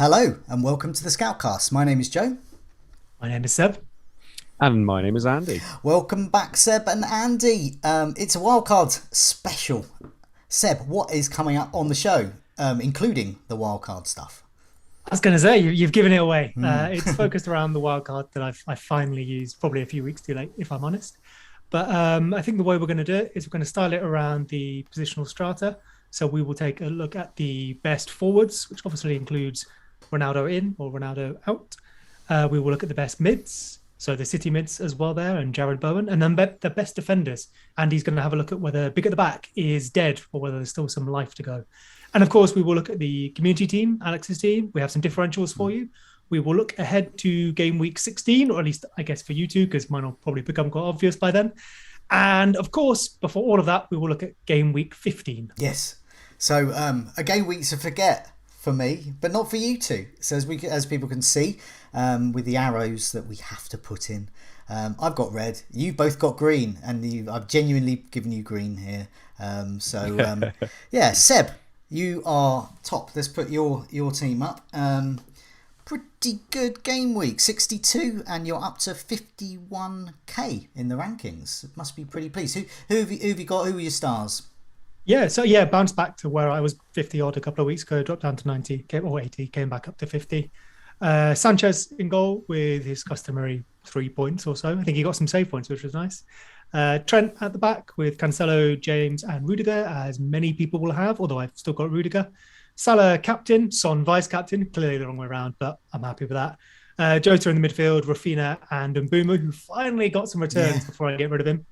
Hello and welcome to the Scoutcast. My name is Joe. My name is Seb. And my name is Andy. Welcome back, Seb and Andy. It's a wildcard special. Seb, what is coming up on the show, including the wildcard stuff? I was going to say, you've given it away. It's focused around the wildcard that I finally used, probably a few weeks too late, if I'm honest. But I think the way we're going to do it is we're going to style it around the positional strata. So we will take a look at the best forwards, which obviously includes Ronaldo in or Ronaldo out. We will look at the best mids, so the City mids as well there, and Jared Bowen, and then the best defenders. And he's going to have a look at whether Big at the Back is dead or whether there's still some life to go. And of course, we will look at the community team, Alex's team. We have some differentials for you. We will look ahead to Gameweek 16, or at least I guess for you two, because mine will probably become quite obvious by then. And of course, before all of that, we will look at Gameweek 15. Yes. So a game week to forget for me, but not for you two. So as people can see, with the arrows that we have to put in, I've got red. You both got green, and I've genuinely given you green here. Yeah, Seb, you are top. Let's put your team up. Pretty good game week, 62, and you're up to 51k in the rankings. It must be pretty pleased. Who have you got? Who are your stars? Yeah, bounced back to where I was 50 odd a couple of weeks ago, dropped down to 90 or 80, came back up to 50. Sanchez in goal with his customary 3 points or so. I think he got some save points, which was nice. Trent at the back with Cancelo, James, and Rudiger, as many people will have, although I've still got Rudiger. Salah captain, Son vice captain, clearly the wrong way around, but I'm happy with that. Jota in the midfield, Rafinha and Mbeumo, who finally got some returns before I get rid of him.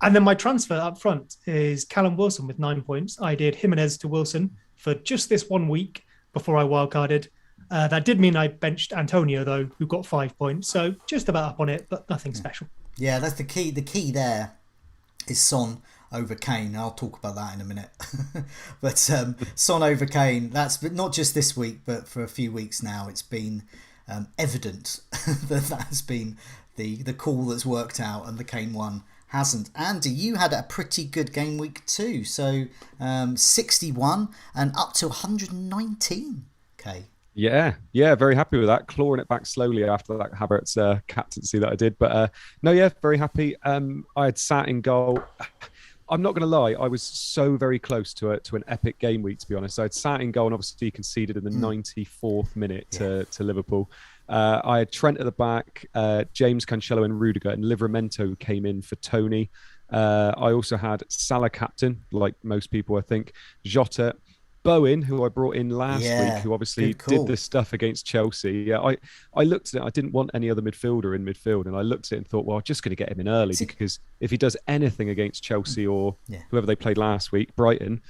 And then my transfer up front is Callum Wilson with 9 points. I did Jimenez to Wilson for just this 1 week before I wildcarded. That did mean I benched Antonio, though, who got 5 points. So just about up on it, but nothing special. Yeah, that's the key. The key there is Son over Kane. I'll talk about that in a minute. But Son over Kane, that's not just this week, but for a few weeks now, it's been evident that has been the call that's worked out, and the Kane one hasn't. Andy, you had a pretty good game week too. So 61 and up to 119k. Yeah, very happy with that. Clawing it back slowly after that Havertz captaincy that I did. But very happy. I had sat in goal. I'm not going to lie, I was so very close to an epic game week, to be honest. So I'd sat in goal and obviously conceded in the 94th minute to Liverpool. I had Trent at the back, James, Cancelo and Rudiger, and Livramento came in for Tony. I also had Salah captain, like most people, I think. Jota, Bowen, who I brought in last week, who obviously did this stuff against Chelsea. Yeah, I looked at it. I didn't want any other midfielder in midfield, and I looked at it and thought, well, I'm just going to get him in early because if he does anything against Chelsea or whoever they played last week, Brighton,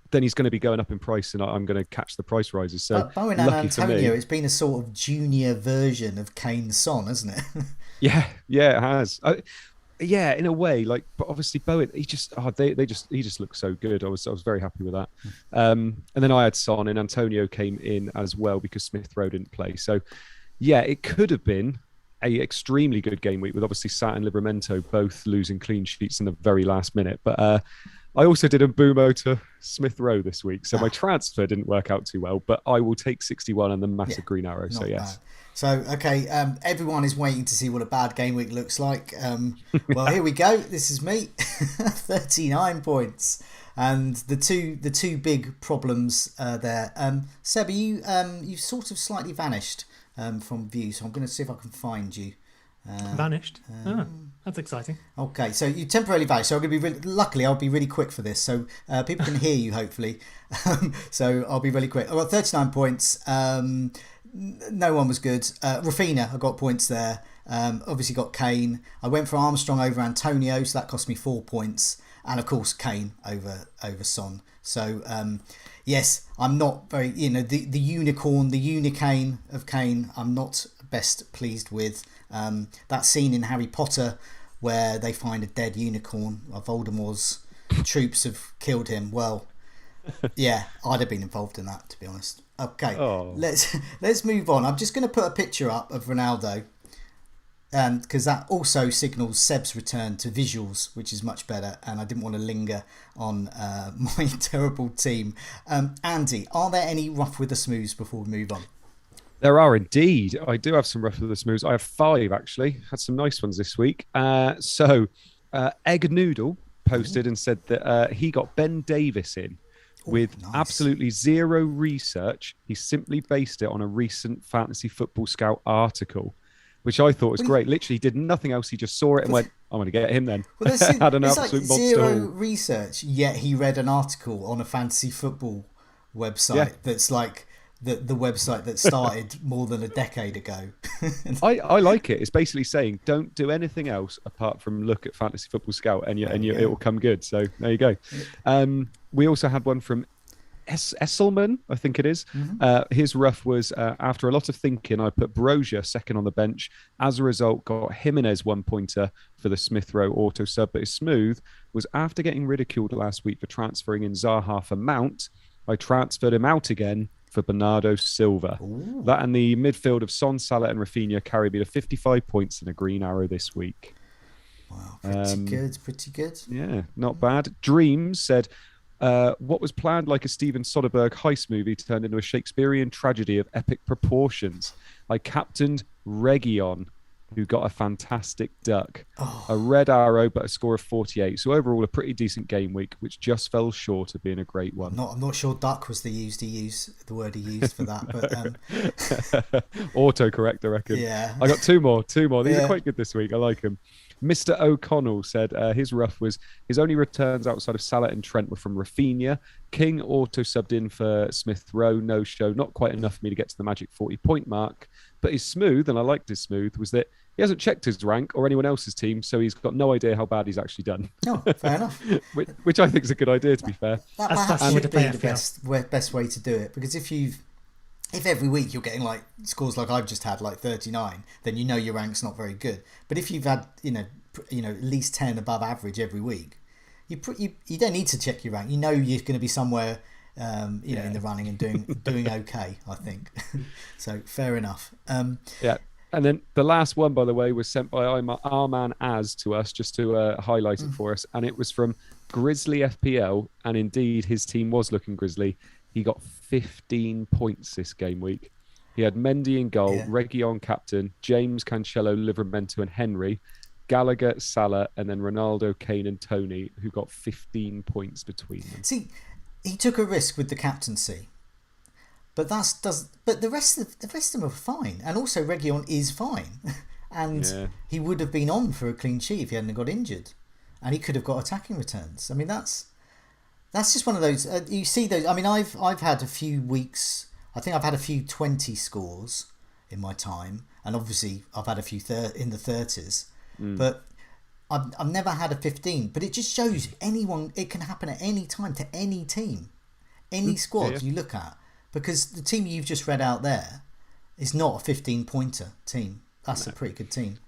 then he's going to be going up in price, and I'm going to catch the price rises. So Bowen and Antonio, it's been a sort of junior version of Kane's Son, hasn't it? yeah, it has. Yeah, in a way, but obviously Bowen, he just looks so good. I was very happy with that. And then I had Son, and Antonio came in as well because Smith Rowe didn't play. So yeah, it could have been a extremely good game week with obviously Sat and Livramento both losing clean sheets in the very last minute. But I also did a Mbeumo to Smith Rowe this week, so my transfer didn't work out too well. But I will take 61 and the massive green arrow. So yes. Bad. So, okay, everyone is waiting to see what a bad game week looks like. Well, here we go. This is me, 39 points. And the two big problems there. Seb, you've sort of slightly vanished from view, so I'm going to see if I can find you. Vanished? That's exciting. Okay, so you temporarily vanished. So I'm going to be luckily, I'll be really quick for this. So people can hear you, hopefully. So I'll be really quick. I've got 39 points. No one was good. Rafinha, I got points there. Obviously got Kane. I went for Armstrong over Antonio, so that cost me 4 points. And of course, Kane over Son. So yes, I'm not very, the unicorn, the unicane of Kane, I'm not best pleased with. That scene in Harry Potter where they find a dead unicorn, Voldemort's troops have killed him. Well, yeah, I'd have been involved in that, to be honest. Okay, let's move on. I'm just going to put a picture up of Ronaldo. because that also signals Seb's return to visuals, which is much better, and I didn't want to linger on my terrible team. Andy, are there any rough with the smooths before we move on? There are indeed. I do have some rough with the smooths. I have 5 actually. Had some nice ones this week. Egg Noodle posted and said that he got Ben Davis in with absolutely zero research. He simply based it on a recent Fantasy Football Scout article, which I thought was great. Literally did nothing else. He just saw it and went, I'm going to get him then. Well, Had an it's absolute like monster zero haul. research, yet he read an article on a fantasy football website that's like the website that started more than a decade ago. I like it. It's basically saying don't do anything else apart from look at Fantasy Football Scout and it will come good. So there you go. We also had one from Esselman, I think it is. His rough was after a lot of thinking, I put Brozier second on the bench. As a result, got Jimenez 1 pointer for the Smith Rowe auto sub. But his smooth was after getting ridiculed last week for transferring in Zaha for Mount, I transferred him out again for Bernardo Silva. Ooh. That and the midfield of Son, Salah and Rafinha carried me to 55 points and a green arrow this week. Wow, pretty good. Yeah, not bad. Dreams said, what was planned like a Steven Soderbergh heist movie turned into a Shakespearean tragedy of epic proportions. I captained Region, who got a fantastic duck. A red arrow, but a score of 48. So overall, a pretty decent game week, which just fell short of being a great one. I'm not sure duck was the word he used for that. But autocorrect, I reckon. Yeah. I got two more. These are quite good this week. I like them. Mr. O'Connell said his rough was his only returns outside of Salah and Trent were from Rafinha. King auto subbed in for Smith Rowe, no show, not quite enough for me to get to the magic 40-point mark. But his smooth, and I liked his smooth, was that he hasn't checked his rank or anyone else's team, so he's got no idea how bad he's actually done. No, fair enough. which I think is a good idea, to be fair. That perhaps should be the best way to do it, because if every week you're getting like scores like I've just had, like 39, then you know your rank's not very good. But if you've had at least 10 above average every week, you don't need to check your rank. You know you're going to be somewhere in the running and doing okay, I think. So fair enough. And then the last one, by the way, was sent by our man Az to us, just to highlight it for us. And it was from Grizzly FPL. And indeed, his team was looking grisly. He got 15 points this game week. He had Mendy in goal, Region captain, James, Cancelo, Livramento and Henry, Gallagher, Salah, and then Ronaldo, Kane and Tony, who got 15 points between them. See, he took a risk with the captaincy. But the rest of them are fine. And also Region is fine. And he would have been on for a clean sheet if he hadn't got injured. And he could have got attacking returns. I mean, that's just one of those. You see those. I mean, I've had a few weeks. I think I've had a few 20 scores in my time, and obviously I've had a few in the 30s. But I've never had a 15. But it just shows anyone. It can happen at any time to any team, any squad you look at, because the team you've just read out there is not a 15-pointer team. That's a pretty good team.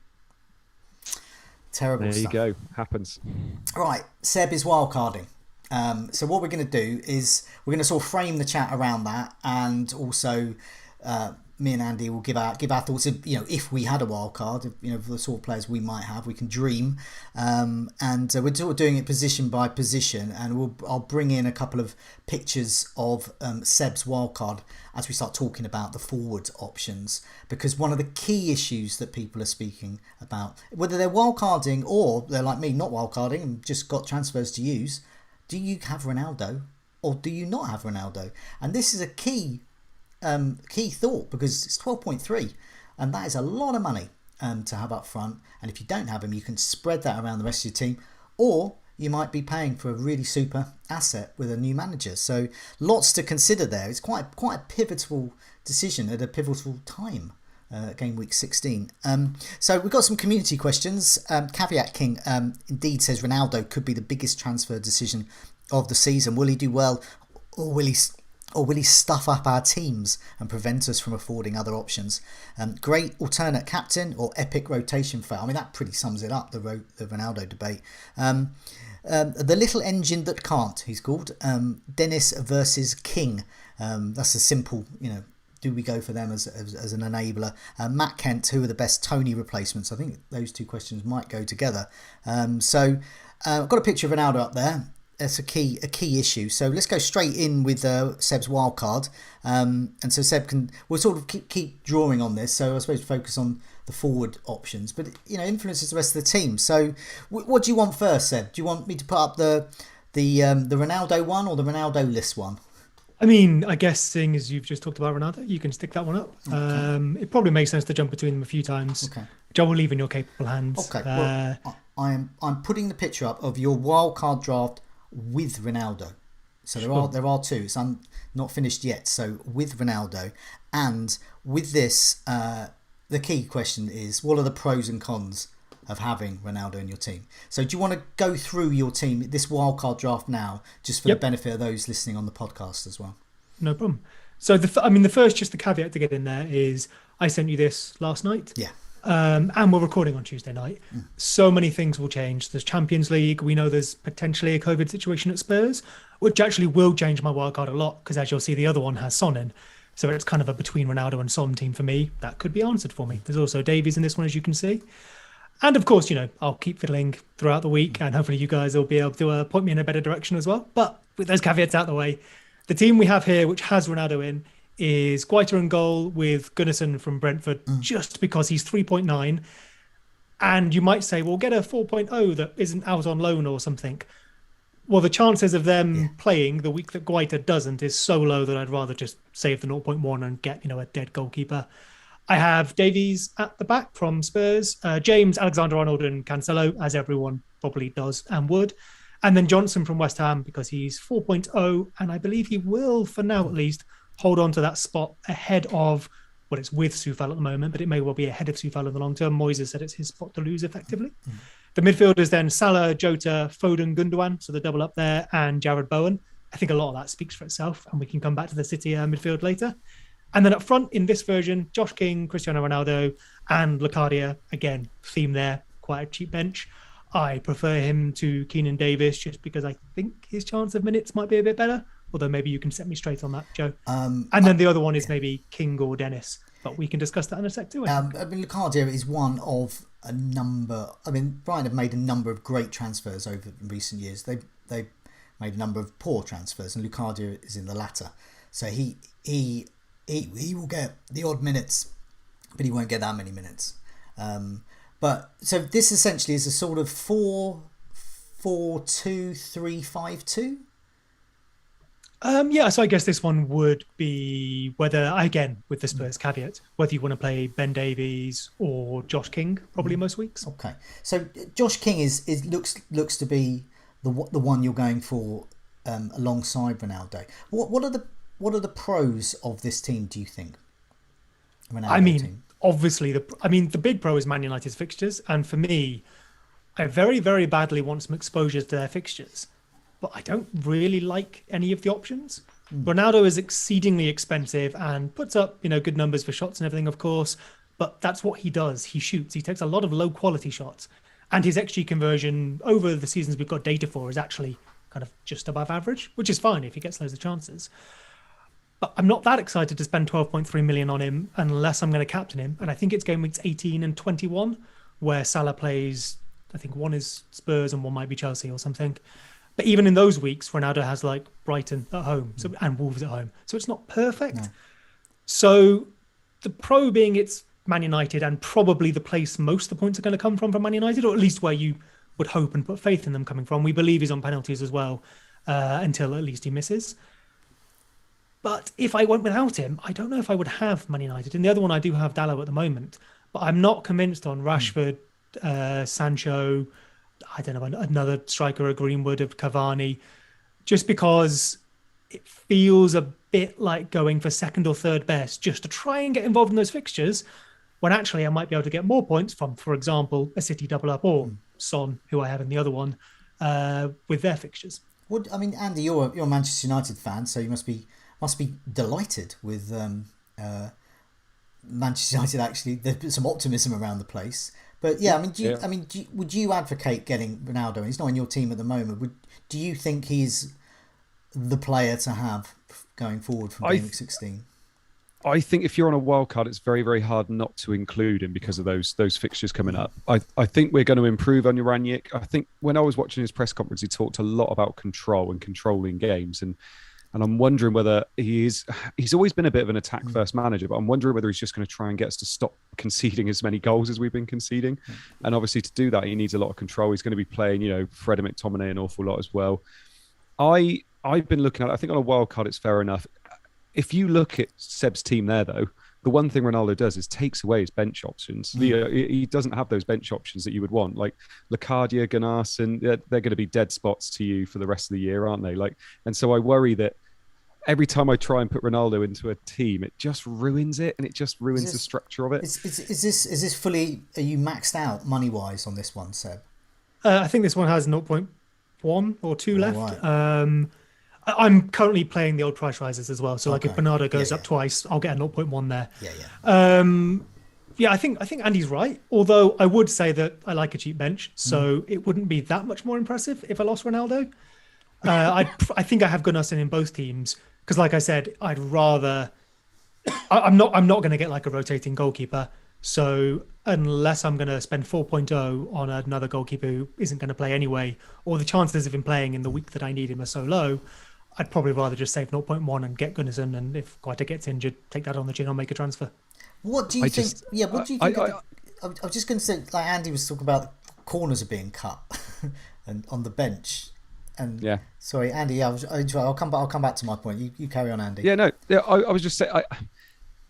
Terrible stuff. There you go. Happens. Right, Seb is wildcarding. So what we're going to do is we're going to sort of frame the chat around that, and also me and Andy will give our thoughts. If we had a wild card, for the sort of players we might have, we can dream, and we're sort of doing it position by position, and I'll bring in a couple of pictures of Seb's wild card as we start talking about the forward options, because one of the key issues that people are speaking about, whether they're wildcarding or they're like me, not wildcarding and just got transfers to use. Do you have Ronaldo or do you not have Ronaldo? And this is a key thought, because it's 12.3 and that is a lot of money to have up front. And if you don't have him, you can spread that around the rest of your team, or you might be paying for a really super asset with a new manager. So lots to consider there. It's quite a pivotal decision at a pivotal time. Game week 16. So we've got some community questions. Caveat King indeed says Ronaldo could be the biggest transfer decision of the season. Will he do well, or will he stuff up our teams and prevent us from affording other options? Great alternate captain or epic rotation fail. I mean, that pretty sums it up, the Ronaldo debate. The little engine that can't, he's called. Dennis versus King. That's a simple, do we go for them as an enabler? Matt Kent, who are the best Tony replacements? I think those two questions might go together. So I've got a picture of Ronaldo up there. It's a key issue. So let's go straight in with Seb's wildcard. And so Seb we'll sort of keep drawing on this. So I suppose focus on the forward options, but influences the rest of the team. So what do you want first, Seb? Do you want me to put up the Ronaldo one or the Ronaldo list one? I mean, I guess seeing as you've just talked about Ronaldo, you can stick that one up. Okay. It probably makes sense to jump between them a few times. Okay. Joe will leave in your capable hands. Okay. Well, I'm putting the picture up of your wildcard draft with Ronaldo. So there are two. It's not finished yet. So with Ronaldo, and with this, the key question is, what are the pros and cons of having Ronaldo in your team? So do you want to go through your team, this wildcard draft now, just for the benefit of those listening on the podcast as well? No problem. So the first, just the caveat to get in there is, I sent you this last night. Yeah. And we're recording on Tuesday night. So many things will change. There's Champions League. We know there's potentially a COVID situation at Spurs, which actually will change my wildcard a lot, because as you'll see, the other one has Son in. So it's kind of a between Ronaldo and Son team for me. That could be answered for me. There's also Davies in this one, as you can see. And of course, I'll keep fiddling throughout the week, and hopefully you guys will be able to point me in a better direction as well. But with those caveats out the way, the team we have here, which has Ronaldo in, is Guaita in goal with Gunnarsson from Brentford, just because he's 3.9. And you might say, well, get a 4.0 that isn't out on loan or something. Well, the chances of them playing the week that Guaita doesn't is so low that I'd rather just save the 0.1 and get, a dead goalkeeper. I have Davies at the back from Spurs, James, Alexander-Arnold and Cancelo, as everyone probably does and would. And then Johnson from West Ham, because he's 4.0, and I believe he will, for now at least, hold on to that spot ahead of, well, it's with Soufal at the moment, but it may well be ahead of Soufal in the long term. Moyes said it's his spot to lose effectively. The midfielders then Salah, Jota, Foden, Gundogan, so the double up there, and Jared Bowen. I think a lot of that speaks for itself, and we can come back to the City midfield later. And then up front in this version, Josh King, Cristiano Ronaldo, and Locadia. Again, theme there, quite a cheap bench. I prefer him to Keenan Davis just because I think his chance of minutes might be a bit better. Although maybe you can set me straight on that, Joe. And then the other one is maybe King or Dennis. But we can discuss that in a sec too. Locadia is one of a number. Brighton have made a number of great transfers over recent years. They've made a number of poor transfers, and Locadia is in the latter. So he will get the odd minutes, but he won't get that many minutes. But so this essentially is a sort of 4-4-2-3-5-2. So I guess this one would be whether, again, with the Spurs caveat, whether you want to play Ben Davies or Josh King, probably most weeks. Okay, so Josh King looks to be the one you're going for alongside Ronaldo. What are the pros of this team, do you think? Team? Obviously, the big pro is Man United's fixtures, and for me, I very, very badly want some exposure to their fixtures. But I don't really like any of the options. Ronaldo is exceedingly expensive and puts up, good numbers for shots and everything, of course. But that's what he does. He shoots. He takes a lot of low quality shots. And his XG conversion over the seasons we've got data for is actually kind of just above average, which is fine if he gets loads of chances. But I'm not that excited to spend 12.3 million on him unless I'm going to captain him. And I think it's game weeks 18 and 21 where Salah plays, I think one is Spurs and one might be Chelsea or something. But even in those weeks, Ronaldo has like Brighton at home and Wolves at home. So it's not perfect. No. So the pro being it's Man United and probably the place most of the points are going to come from Man United, or at least where you would hope and put faith in them coming from. We believe he's on penalties as well until at least he misses. But if I went without him, I don't know if I would have Man United. And the other one, I do have Dallo at the moment. But I'm not convinced on Rashford, Sancho, I don't know, another striker, a Greenwood, of Cavani, just because it feels a bit like going for second or third best just to try and get involved in those fixtures, when actually I might be able to get more points from, for example, a City double up or Son, who I have in the other one, with their fixtures. Andy, you're a Manchester United fan, so you must be delighted with Manchester United. Actually, there's some optimism around the place. But yeah, would you advocate getting Ronaldo? He's not in your team at the moment. Do you think he's the player to have going forward from Gameweek 16? I think if you're on a wild card, it's very, very hard not to include him because of those fixtures coming up. I think we're going to improve on Uranic. I think when I was watching his press conference, he talked a lot about control and controlling games. And I'm wondering whether he's always been a bit of an attack first manager, but I'm wondering whether he's just going to try and get us to stop conceding as many goals as we've been conceding. And obviously to do that, he needs a lot of control. He's going to be playing, Fred and McTominay an awful lot as well. I've been looking at it. I think on a wild card, it's fair enough. If you look at Seb's team there, though, the one thing Ronaldo does is takes away his bench options. He doesn't have those bench options that you would want. Like Locadia, Gunnarsson, they're going to be dead spots to you for the rest of the year, aren't they? And so I worry that every time I try and put Ronaldo into a team, it just ruins it, and it just ruins the structure of it. Is this fully? Are you maxed out money wise on this one, Seb? I think this one has 0.1 or 2 left. Right. I'm currently playing the old price rises as well. So if Bernardo goes up twice, I'll get a 0.1 there. I think Andy's right. Although I would say that I like a cheap bench, so it wouldn't be that much more impressive if I lost Ronaldo. I think I have Gunnarsson in both teams because, like I said, I'd rather. I'm not going to get like a rotating goalkeeper. So unless I'm going to spend 4.0 on another goalkeeper who isn't going to play anyway, or the chances of him playing in the week that I need him are so low, I'd probably rather just save 0.1 and get Gunnarsson, and if Guaita gets injured, take that on the chin or make a transfer. What do you think? What do you think? I was just going to say, like Andy was talking about, corners are being cut and on the bench. And sorry, Andy. I'll come back to my point. You carry on, Andy. I was just saying.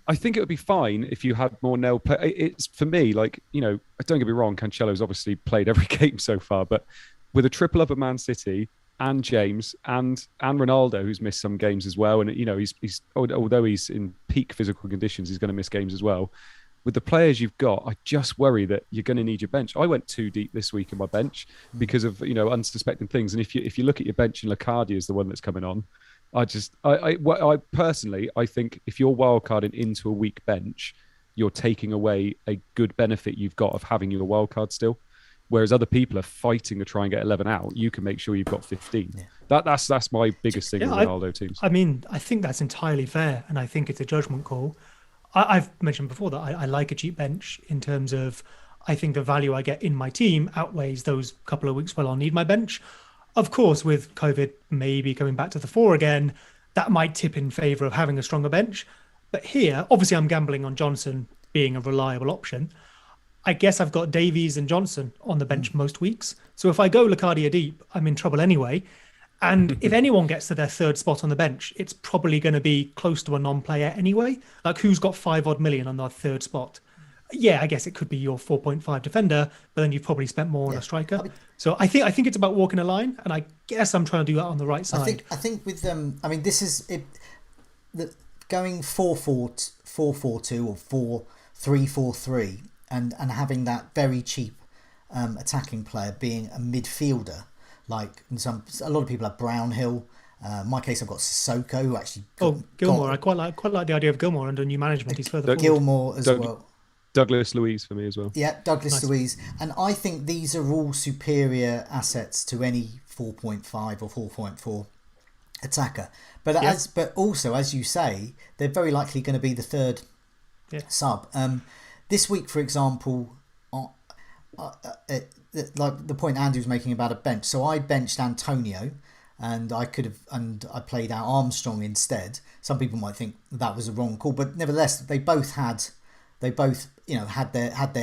I think it would be fine if you had more nail play. It's for me, don't get me wrong, Cancelo's obviously played every game so far, but with a triple up at Man City and James and Ronaldo, who's missed some games as well, and he's although he's in peak physical conditions, he's going to miss games as well. With the players you've got, I just worry that you're going to need your bench. I went too deep this week in my bench because of unsuspecting things. And if you look at your bench, and Locadia is the one that's coming on. I personally think if you're wildcarding into a weak bench, you're taking away a good benefit you've got of having your wildcard still. Whereas other people are fighting to try and get 11 out, you can make sure you've got 15. Yeah. That's my biggest thing with Ronaldo teams. I mean, I think that's entirely fair, and I think it's a judgment call. I've mentioned before that I like a cheap bench in terms of I think the value I get in my team outweighs those couple of weeks where I'll need my bench. Of course, with COVID maybe coming back to the fore again, that might tip in favour of having a stronger bench. But here, obviously, I'm gambling on Johnson being a reliable option. I guess I've got Davies and Johnson on the bench most weeks. So if I go Locadia deep, I'm in trouble anyway. And if anyone gets to their third spot on the bench, it's probably going to be close to a non-player anyway. Like who's got 5 odd million on their third spot? Yeah, I guess it could be your 4.5 defender, but then you've probably spent more on a striker. So I think it's about walking a line, and I guess I'm trying to do that on the right side. I think with this is it. Going 4-4-2 or 4-3-4-3, and having that very cheap attacking player being a midfielder. Like a lot of people have Brownhill. In my case, I've got Sissoko, who actually. Gilmore. I quite like the idea of Gilmore under new management. He's further forward. Gilmore as well. Douglas Luiz for me as well. Yeah, Douglas Luiz. And I think these are all superior assets to any 4.5 or 4.4 attacker. But also, as you say, they're very likely going to be the third sub. This week, for example, like the point Andy was making about a bench. So I benched Antonio, and I played out Armstrong instead. Some people might think that was a wrong call, but nevertheless, they both had their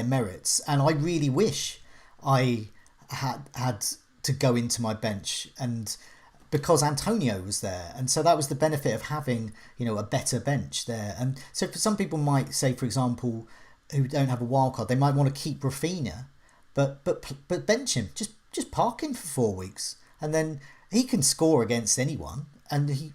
merits, and I really wish I had to go into my bench, and because Antonio was there, and so that was the benefit of having a better bench there. And so for some people might say, for example, who don't have a wild card, they might want to keep Rafinha, but bench him, just park him for 4 weeks, and then he can score against anyone, and you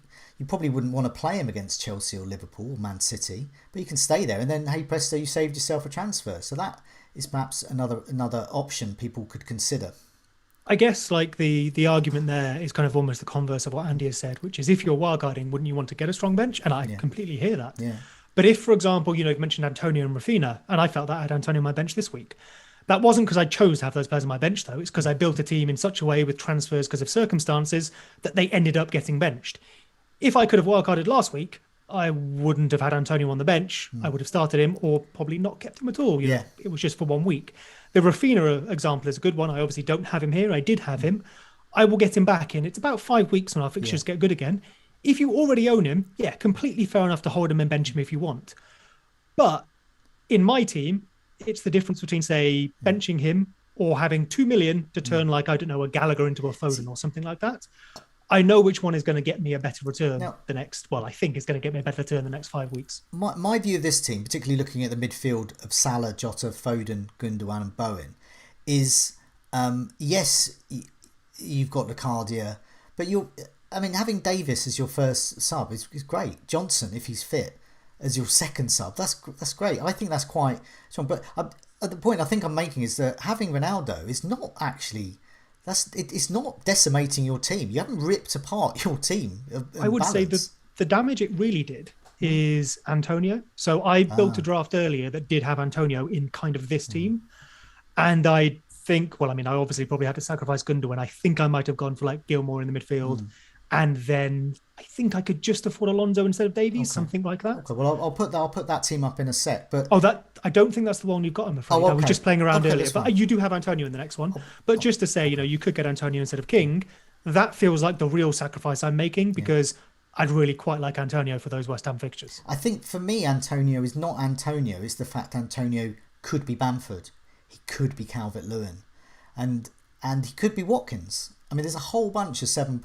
probably wouldn't want to play him against Chelsea or Liverpool or Man City, but you can stay there, and then hey presto, you saved yourself a transfer. So that is perhaps another option people could consider. I guess like the argument there is kind of almost the converse of what Andy has said, which is if you're wildcarding, wouldn't you want to get a strong bench? And I completely hear that. Yeah. But if, for example, you've mentioned Antonio and Rafinha, and I felt that I had Antonio on my bench this week. That wasn't because I chose to have those players on my bench, though. It's because I built a team in such a way with transfers because of circumstances that they ended up getting benched. If I could have wildcarded last week, I wouldn't have had Antonio on the bench. I would have started him or probably not kept him at all. You know, it was just for 1 week. The Rafinha example is a good one. I obviously don't have him here. I did have him. I will get him back in. It's about 5 weeks when our fixtures get good again. If you already own him, completely fair enough to hold him and bench him if you want. But in my team, it's the difference between, say, benching him or having 2 million to turn, like, I don't know, a Gallagher into a Foden or something like that. I know which one is going to get me a better return I think it's going to get me a better return the next 5 weeks. My view of this team, particularly looking at the midfield of Salah, Jota, Foden, Gundogan and Bowen, is, yes, you've got Locadia, but having Davis as your first sub is great. Johnson, if he's fit, as your second sub, that's great. I think that's quite strong. But at the point I think I'm making is that having Ronaldo is not actually... It's not decimating your team. You haven't ripped apart your team. I would say that the damage it really did is Antonio. So I built a draft earlier that did have Antonio in kind of this team. And I think, I obviously probably had to sacrifice Gundogan. I think I might have gone for like Gilmore in the midfield. And then I think I could just afford Alonso instead of Davies, something like that. Okay, well, I'll put that team up in a sec. But I don't think that's the one you've got, I'm afraid. I was just playing around earlier. But you do have Antonio in the next one. But just to say, you could get Antonio instead of King. That feels like the real sacrifice I'm making because I'd really quite like Antonio for those West Ham fixtures. I think for me, Antonio is not Antonio. It's the fact Antonio could be Bamford. He could be Calvert-Lewin. And he could be Watkins. I mean, there's a whole bunch of 7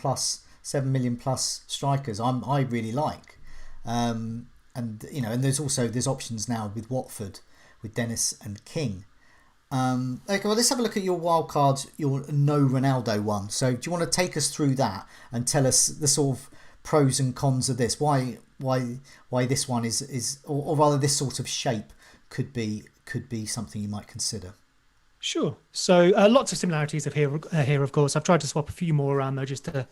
million plus strikers I really like, and there's options now with Watford, with Dennis and King. Okay, well, let's have a look at your wild card, your no Ronaldo one. So do you want to take us through that and tell us the sort of pros and cons of this? Why this one is or rather this sort of shape could be something you might consider? Sure. So lots of similarities here. Of course, I've tried to swap a few more around though, just to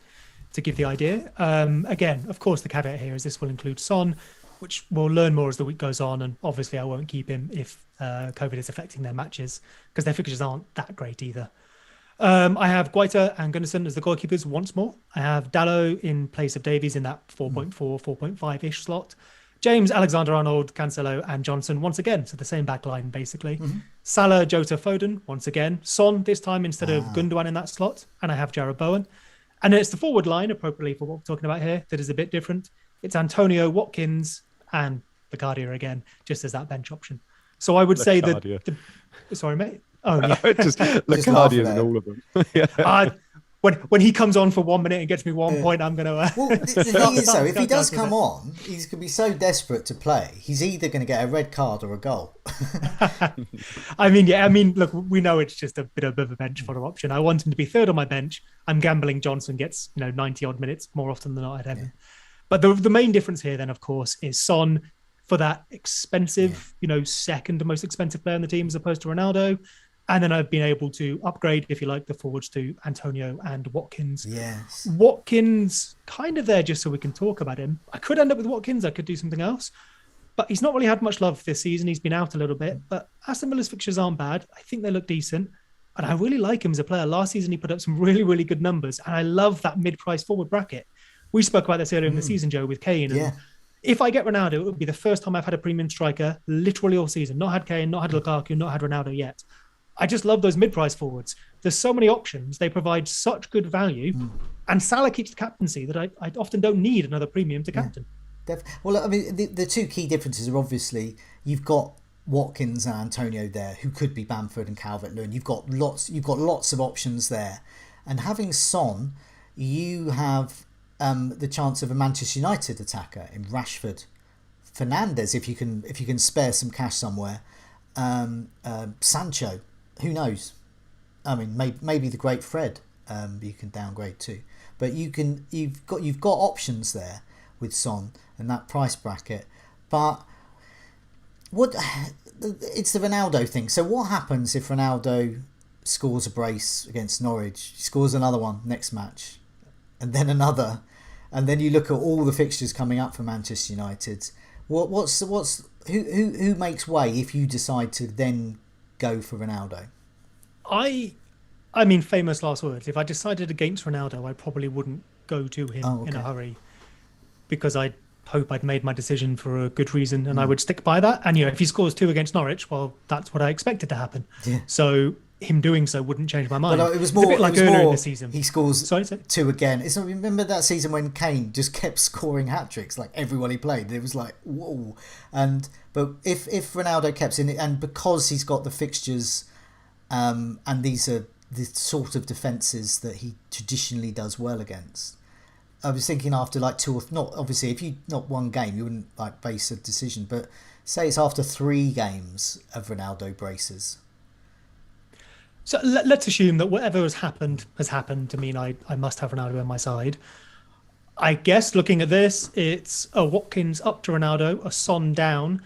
give the idea. Again, of course, the caveat here is this will include Son, which we'll learn more as the week goes on. And obviously, I won't keep him if COVID is affecting their matches because their fixtures aren't that great either. I have Guaita and Gunnarsson as the goalkeepers once more. I have Dalot in place of Davies in that 4.4, 4.5-ish slot. James, Alexander-Arnold, Cancelo and Johnson once again. So the same back line, basically. Salah, Jota, Foden once again. Son this time instead of Gundogan in that slot. And I have Jarrod Bowen. And then it's the forward line, appropriately for what we're talking about here, that is a bit different. It's Antonio, Watkins, and Locadia again, just as that bench option. So I would say that... Sorry, mate. Oh, yeah. Just Locadia in all of them. When he comes on for 1 minute and gets me 1 point, I'm going to... Well, the thing is, though, if he does come on, he's going to be so desperate to play. He's either going to get a red card or a goal. Look, we know it's just a bit of a bench fodder option. I want him to be third on my bench. I'm gambling Johnson gets 90-odd minutes more often than not I'd have him. But the main difference here then, of course, is Son for that expensive, second most expensive player in the team as opposed to Ronaldo. And then I've been able to upgrade, if you like, the forwards to Antonio and Watkins. Yes. Watkins, kind of there just so we can talk about him. I could end up with Watkins. I could do something else. But he's not really had much love this season. He's been out a little bit. But Aston Villa's fixtures aren't bad. I think they look decent. And I really like him as a player. Last season, he put up some really, really good numbers. And I love that mid-price forward bracket. We spoke about this earlier in the season, Joe, with Kane. And if I get Ronaldo, it would be the first time I've had a premium striker literally all season. Not had Kane, not had Lukaku, not had Ronaldo yet. I just love those mid-price forwards. There's so many options. They provide such good value. And Salah keeps the captaincy that I often don't need another premium to captain. Well, I mean, the two key differences are obviously you've got Watkins and Antonio there, who could be Bamford and Calvert-Lewin. You've got lots of options there. And having Son, you have the chance of a Manchester United attacker in Rashford. Fernandes, if you can spare some cash somewhere. Sancho. Who knows? I mean, maybe the great Fred. You can downgrade too, but you've got options there with Son and that price bracket. But it's the Ronaldo thing. So what happens if Ronaldo scores a brace against Norwich, scores another one next match, and then another, and then you look at all the fixtures coming up for Manchester United? Who makes way if you decide to then go for Ronaldo? I mean, famous last words. If I decided against Ronaldo, I probably wouldn't go to him in a hurry because I hope I'd made my decision for a good reason and I would stick by that. And, if he scores 2 against Norwich, well, that's what I expected to happen. Yeah. So him doing so wouldn't change my mind. But it was more a bit like earlier in the season. He scores 2 again. Remember that season when Kane just kept scoring hat-tricks, like everyone he played? It was like, whoa. But if Ronaldo kept in it, and because he's got the fixtures, and these are the sort of defences that he traditionally does well against, I was thinking after like 2 or not obviously if you not one game you wouldn't like base a decision, but say it's after 3 games of Ronaldo braces. So let's assume that whatever has happened to mean I must have Ronaldo on my side. I guess looking at this, it's a Watkins up to Ronaldo, a Son down,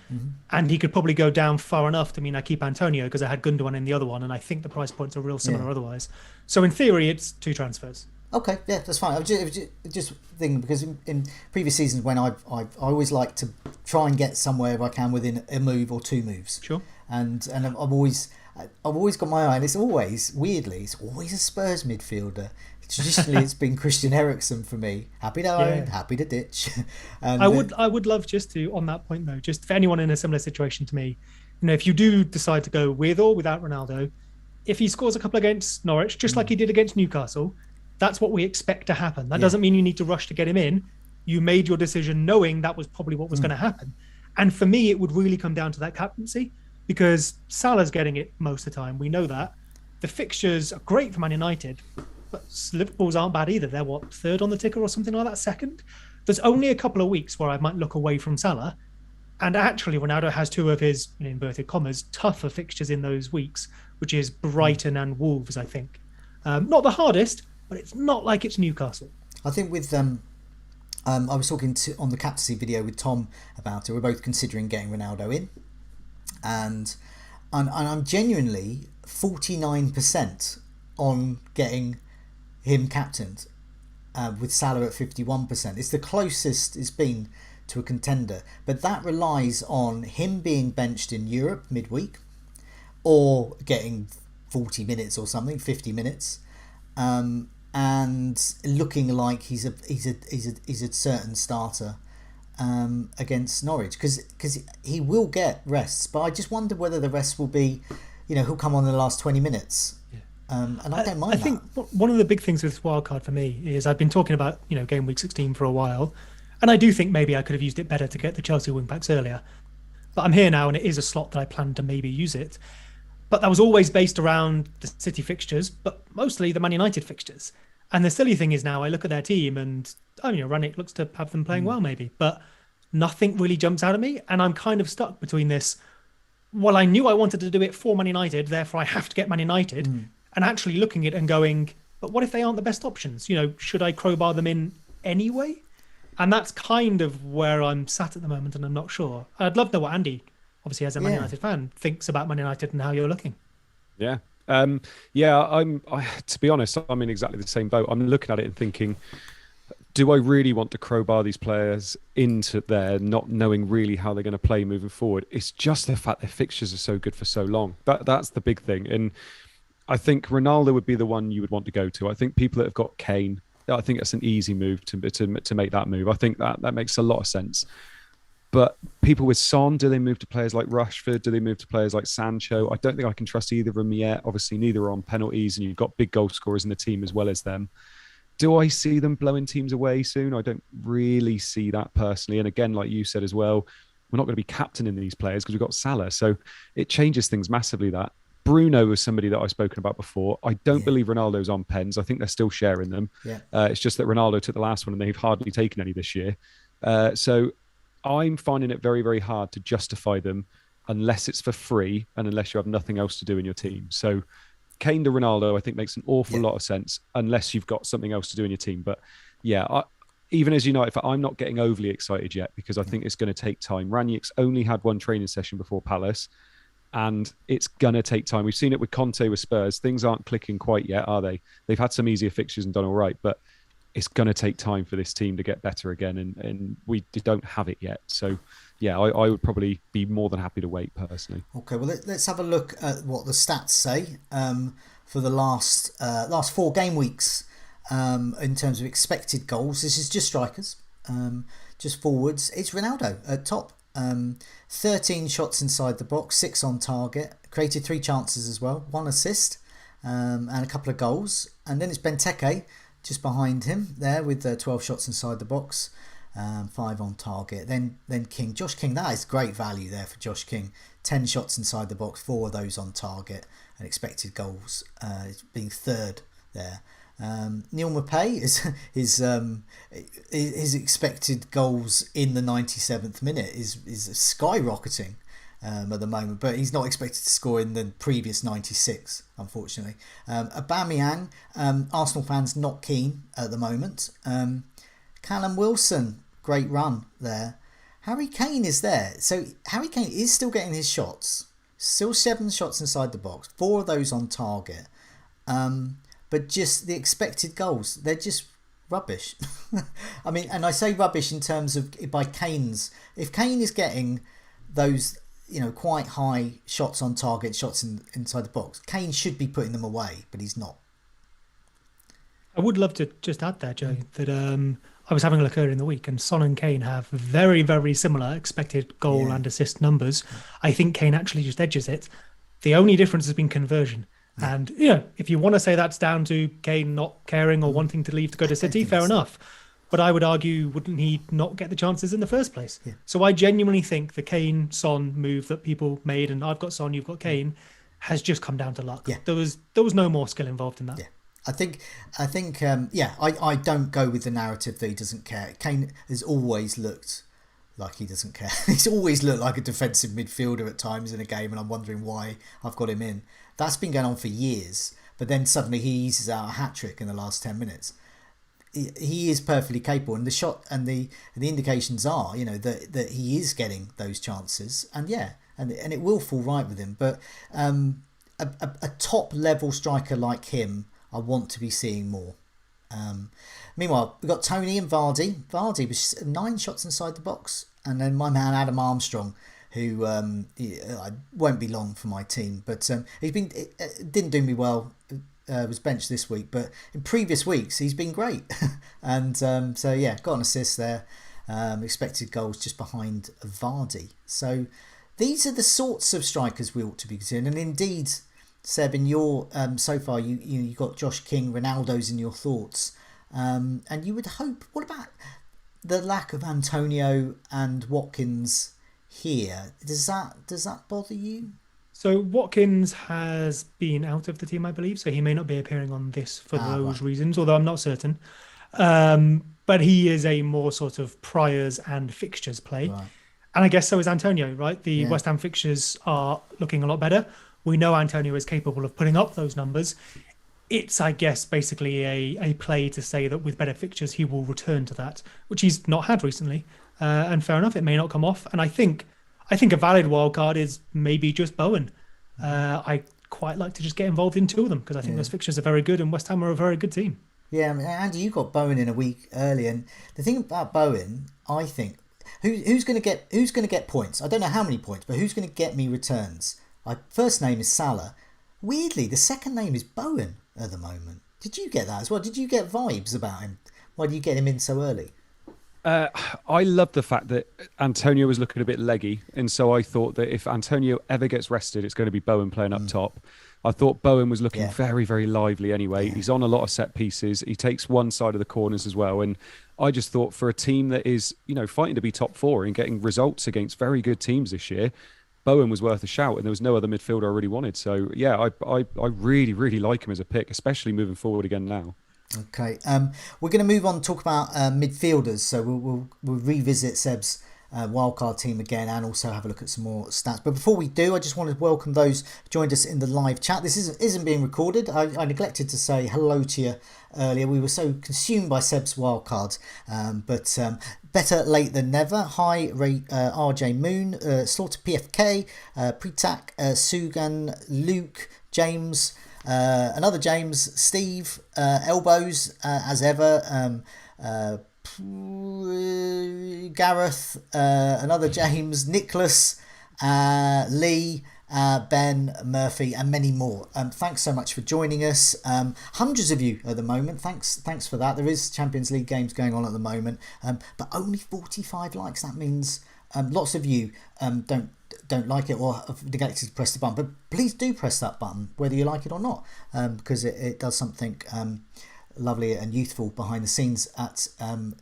and he could probably go down far enough to mean I keep Antonio because I had Gundogan in the other one, and I think the price points are real similar otherwise. So in theory, it's 2 transfers. Okay, yeah, that's fine. I was just thinking because in previous seasons when I always like to try and get somewhere if I can within a move or 2 moves. Sure. And I've always got my eye, and it's always a Spurs midfielder. Traditionally, it's been Christian Eriksen for me. Happy to own, happy to ditch. And I would love just to, on that point though, just for anyone in a similar situation to me, if you do decide to go with or without Ronaldo, if he scores a couple against Norwich, just like he did against Newcastle, that's what we expect to happen. That doesn't mean you need to rush to get him in. You made your decision knowing that was probably what was going to happen. And for me, it would really come down to that captaincy because Salah's getting it most of the time. We know that. The fixtures are great for Man United, but Liverpool's aren't bad either. They're 3rd on the ticker or something like that, 2nd. There's only a couple of weeks where I might look away from Salah. And actually, Ronaldo has 2 of his, in inverted commas, tougher fixtures in those weeks, which is Brighton and Wolves, I think. Not the hardest, but it's not like it's Newcastle. I think with I was talking on the captaincy video with Tom about it. We're both considering getting Ronaldo in, and I'm genuinely 49% on getting him captained, with Salah at 51%. It's the closest it's been to a contender, but that relies on him being benched in Europe midweek, or getting 40 minutes or something, 50 minutes. And looking like he's a certain starter against Norwich because he will get rests, but I just wonder whether the rest will be, he'll come on in the last 20 minutes, and I don't mind. I think one of the big things with wildcard for me is I've been talking about Gameweek16 for a while, and I do think maybe I could have used it better to get the Chelsea wing backs earlier, but I'm here now and it is a slot that I plan to maybe use it. But that was always based around the City fixtures, but mostly the Man United fixtures. And the silly thing is now I look at their team and, Ranić looks to have them playing well maybe, but nothing really jumps out at me. And I'm kind of stuck between this, well, I knew I wanted to do it for Man United, therefore I have to get Man United, and actually looking at it and going, but what if they aren't the best options? Should I crowbar them in anyway? And that's kind of where I'm sat at the moment, and I'm not sure. I'd love to know what Andy, obviously as a Man United fan, thinks about Man United and how you're looking. Yeah. To be honest, I'm in exactly the same boat. I'm looking at it and thinking, do I really want to crowbar these players into there, not knowing really how they're going to play moving forward? It's just the fact their fixtures are so good for so long. That's the big thing. And I think Ronaldo would be the one you would want to go to. I think people that have got Kane, I think that's an easy move to make that move. I think that makes a lot of sense. But people with Son, do they move to players like Rashford? Do they move to players like Sancho? I don't think I can trust either of them yet. Obviously, neither are on penalties, and you've got big goal scorers in the team as well as them. Do I see them blowing teams away soon? I don't really see that personally. And again, like you said as well, we're not going to be captaining these players because we've got Salah. So it changes things massively, that. Bruno was somebody that I've spoken about before. I don't believe Ronaldo's on pens. I think they're still sharing them. Yeah. It's just that Ronaldo took the last one and they've hardly taken any this year. So I'm finding it very, very hard to justify them unless it's for free and unless you have nothing else to do in your team. So Kane to Ronaldo, I think, makes an awful lot of sense unless you've got something else to do in your team. But even as United, I'm not getting overly excited yet because I think it's going to take time. Ranić only had one training session before Palace, and it's going to take time. We've seen it with Conte with Spurs. Things aren't clicking quite yet, are they? They've had some easier fixtures and done all right, but it's going to take time for this team to get better again, and we don't have it yet. So, I would probably be more than happy to wait personally. Okay, well, let's have a look at what the stats say for the last 4 game weeks in terms of expected goals. This is just strikers. Just forwards, it's Ronaldo at top. 13 shots inside the box, 6 on target, created 3 chances as well, 1 assist, and a couple of goals. And then it's Benteke just behind him there with 12 shots inside the box, 5 on target. Then King, Josh King, that is great value there for Josh King. 10 shots inside the box, 4 of those on target, and expected goals being third there. Neil Maupay his expected goals in the 97th minute is skyrocketing at the moment, but he's not expected to score in the previous 96, unfortunately. Aubameyang, Arsenal fans not keen at the moment. Callum Wilson, great run there. Harry Kane is there, so Harry Kane is still getting his shots, still 7 shots inside the box, 4 of those on target. But just the expected goals, they're just rubbish. I mean, and I say rubbish in terms of by Kane's. If Kane is getting those, quite high shots on target, shots inside the box, Kane should be putting them away, but he's not. I would love to just add there, Joe, that I was having a look earlier in the week, and Son and Kane have very, very similar expected goal and assist numbers. I think Kane actually just edges it. The only difference has been conversion. And, if you want to say that's down to Kane not caring or wanting to leave to go to City, fair enough. But I would argue, wouldn't he not get the chances in the first place? Yeah. So I genuinely think the Kane-Son move that people made, and I've got Son, you've got Kane, has just come down to luck. Yeah. There was no more skill involved in that. Yeah. I think, I don't go with the narrative that he doesn't care. Kane has always looked like he doesn't care. He's always looked like a defensive midfielder at times in a game, and I'm wondering why I've got him in. That's been going on for years, but then suddenly he eases out a hat-trick in the last 10 minutes. He is perfectly capable, and the shot and the indications are, that he is getting those chances, and it will fall right with him. But a top-level striker like him, I want to be seeing more. Meanwhile, we've got Tony and Vardy. Vardy was 9 shots inside the box, and then my man Adam Armstrong, who won't be long for my team, but he's been didn't do me well. Was benched this week, but in previous weeks he's been great, and got an assist there. Expected goals just behind Vardy. So these are the sorts of strikers we ought to be considering. And indeed, Seb, in your so far you got Josh King, Ronaldo's in your thoughts, and you would hope. What about the lack of Antonio and Watkins here? Does that bother you? So Watkins has been out of the team, I believe, so he may not be appearing on this for those reasons, although I'm not certain. But he is a more sort of priors and fixtures play. Right. And I guess so is Antonio, right? The West Ham fixtures are looking a lot better. We know Antonio is capable of putting up those numbers. It's, I guess, basically a play to say that with better fixtures, he will return to that, which he's not had recently. And fair enough, it may not come off. And I think a valid wildcard is maybe just Bowen. I quite like to just get involved in 2 of them because I think those fixtures are very good and West Ham are a very good team. Yeah, I mean, Andy, you got Bowen in a week early, and the thing about Bowen, I think, who's going to get points? I don't know how many points, but who's going to get me returns? My first name is Salah. Weirdly, the second name is Bowen at the moment. Did you get that as well? Did you get vibes about him? Why did you get him in so early? I love the fact that Antonio was looking a bit leggy, and so I thought that if Antonio ever gets rested, it's going to be Bowen playing up top. I thought Bowen was looking very, very lively anyway. Yeah. He's on a lot of set pieces. He takes one side of the corners as well, and I just thought for a team that is, fighting to be top 4 and getting results against very good teams this year, Bowen was worth a shout, and there was no other midfielder I really wanted. So yeah, I really, really like him as a pick, especially moving forward again now. Okay, we're going to move on and talk about midfielders. So we'll revisit Seb's wildcard team again and also have a look at some more stats. But before we do, I just want to welcome those who joined us in the live chat. This isn't being recorded. I neglected to say hello to you earlier. We were so consumed by Seb's wildcard, but better late than never. Hi, RJ Moon, Slaughter PFK, Pretak, Sugan, Luke, James. Another James, Steve, Elbows, as ever, Gareth, another James, Nicholas, Lee, Ben, Murphy, and many more. Thanks so much for joining us. Hundreds of you at the moment. Thanks for that. There is Champions League games going on at the moment, but only 45 likes. That means lots of you don't like it or have neglected to press the button. But please do press that button, whether you like it or not, because it does something lovely and youthful behind the scenes at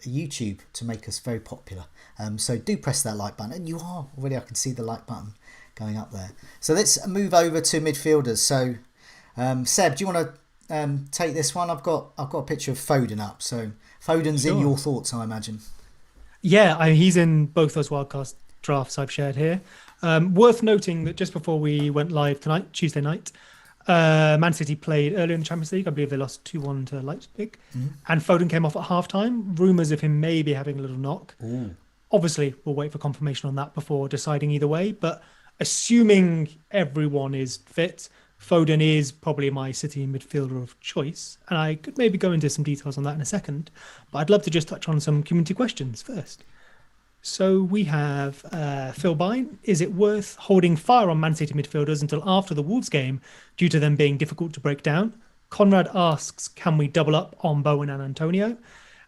YouTube to make us very popular. So do press that like button, and you are already. I can see the like button going up there. So let's move over to midfielders. So Seb, do you want to take this one? I've got a picture of Foden up. So Foden's in your thoughts, I imagine. Yeah, he's in both those wildcard drafts I've shared here. Worth noting that just before we went live tonight, Tuesday night, Man City played earlier in the Champions League. I believe they lost 2-1 to Leipzig. And Foden came off at half-time. Rumours of him maybe having a little knock. Ooh. Obviously, we'll wait for confirmation on that before deciding either way. But assuming everyone is fit, Foden is probably my City midfielder of choice. And I could maybe go into some details on that in a second. But I'd love to just touch on some community questions first. So we have Phil Bine. Is it worth holding fire on Man City midfielders until after the Wolves game due to them being difficult to break down? Conrad asks, can we double up on Bowen and Antonio?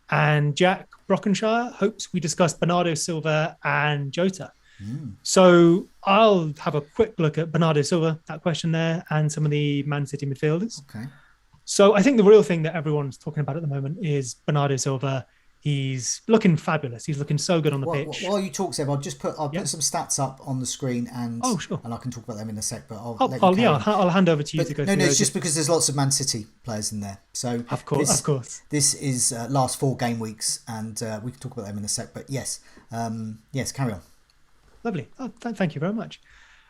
And Jack Brockenshire hopes we discuss Bernardo Silva and Jota. So I'll have a quick look at Bernardo Silva, that question there, and some of the Man City midfielders. Okay. So I think the real thing that everyone's talking about at the moment is Bernardo Silva. He's looking fabulous. He's looking so good on the pitch. While you talk, Seb, I'll put some stats up on the screen, and sure. And I can talk about them in a sec. But I'll hand over to you to go. No, it's just because there's lots of Man City players in there. So of course, this is last 4 game weeks, and we can talk about them in a sec. But yes, carry on. Lovely. Oh, thank you very much.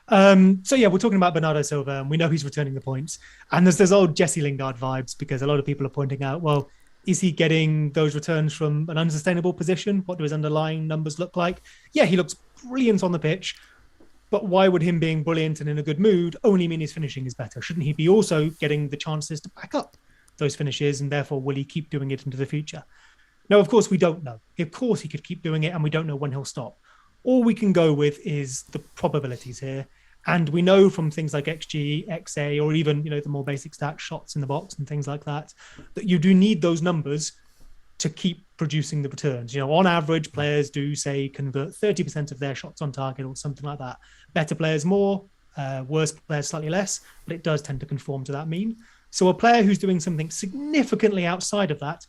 So yeah, we're talking about Bernardo Silva, and we know he's returning the points. And there's old Jesse Lingard vibes, because a lot of people are pointing out, well, is he getting those returns from an unsustainable position? What do his underlying numbers look like? Yeah, he looks brilliant on the pitch, but why would him being brilliant and in a good mood only mean his finishing is better? Shouldn't he be also getting the chances to back up those finishes, and therefore will he keep doing it into the future? Now, of course, we don't know. Of course, he could keep doing it, and we don't know when he'll stop. All we can go with is the probabilities here. And we know from things like XG, XA, or even, the more basic stats, shots in the box and things like that, that you do need those numbers to keep producing the returns. On average, players do, say, convert 30% of their shots on target or something like that. Better players more, worse players slightly less, but it does tend to conform to that mean. So a player who's doing something significantly outside of that,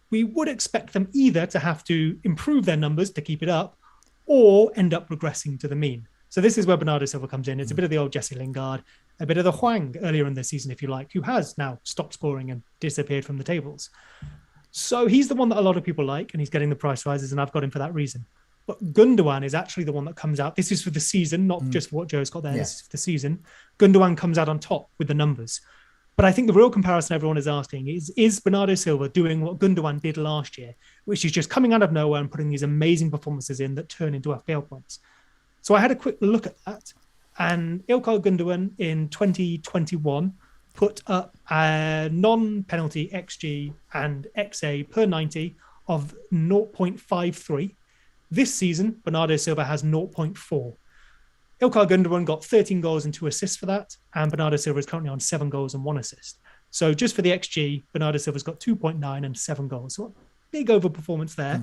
we would expect them either to have to improve their numbers to keep it up, or end up regressing to the mean. So this is where Bernardo Silva comes in. It's a bit of the old Jesse Lingard, a bit of the Hwang earlier in the season, if you like, who has now stopped scoring and disappeared from the tables. So he's the one that a lot of people like, and he's getting the price rises, and I've got him for that reason. But Gundogan is actually the one that comes out. This is for the season, not just for what Joe's got there. Yeah. This is for the season. Gundogan comes out on top with the numbers. But I think the real comparison everyone is asking is Bernardo Silva doing what Gundogan did last year, which is just coming out of nowhere and putting these amazing performances in that turn into FPL points. So I had a quick look at that, and Ilkay Gundogan in 2021 put up a non-penalty XG and XA per 90 of 0.53. This season, Bernardo Silva has 0.4. Ilkay Gundogan got 13 goals and 2 assists for that, and Bernardo Silva is currently on 7 goals and 1 assist. So just for the XG, Bernardo Silva's got 2.9 and 7 goals. So a big overperformance there.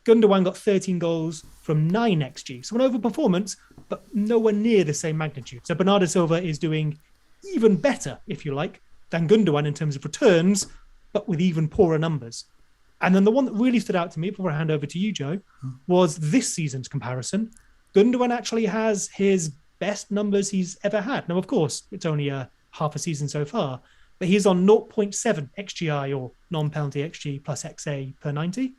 Gundogan got 13 goals from 9 XG. So an overperformance, but nowhere near the same magnitude. So Bernardo Silva is doing even better, if you like, than Gundogan in terms of returns, but with even poorer numbers. And then the one that really stood out to me, before I hand over to you, Joe, was this season's comparison. Gundogan actually has his best numbers he's ever had. Now, of course, it's only half a season so far, but he's on 0.7 XGI, or non-penalty XG plus XA per 90,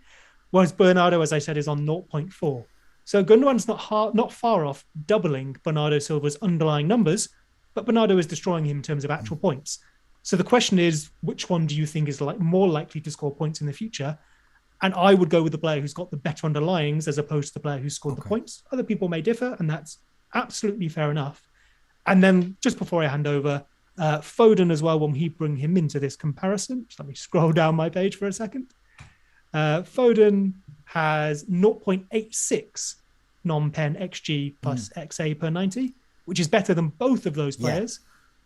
whereas Bernardo, as I said, is on 0.4. So Gundogan's not far off doubling Bernardo Silva's underlying numbers, but Bernardo is destroying him in terms of actual points. So the question is, which one do you think is more likely to score points in the future? And I would go with the player who's got the better underlyings as opposed to the player who scored the points. Other people may differ, and that's absolutely fair enough. And then just before I hand over, Foden as well, when we bring him into this comparison, just let me scroll down my page for a second. Foden has 0.86 non-pen XG plus XA per 90, which is better than both of those players.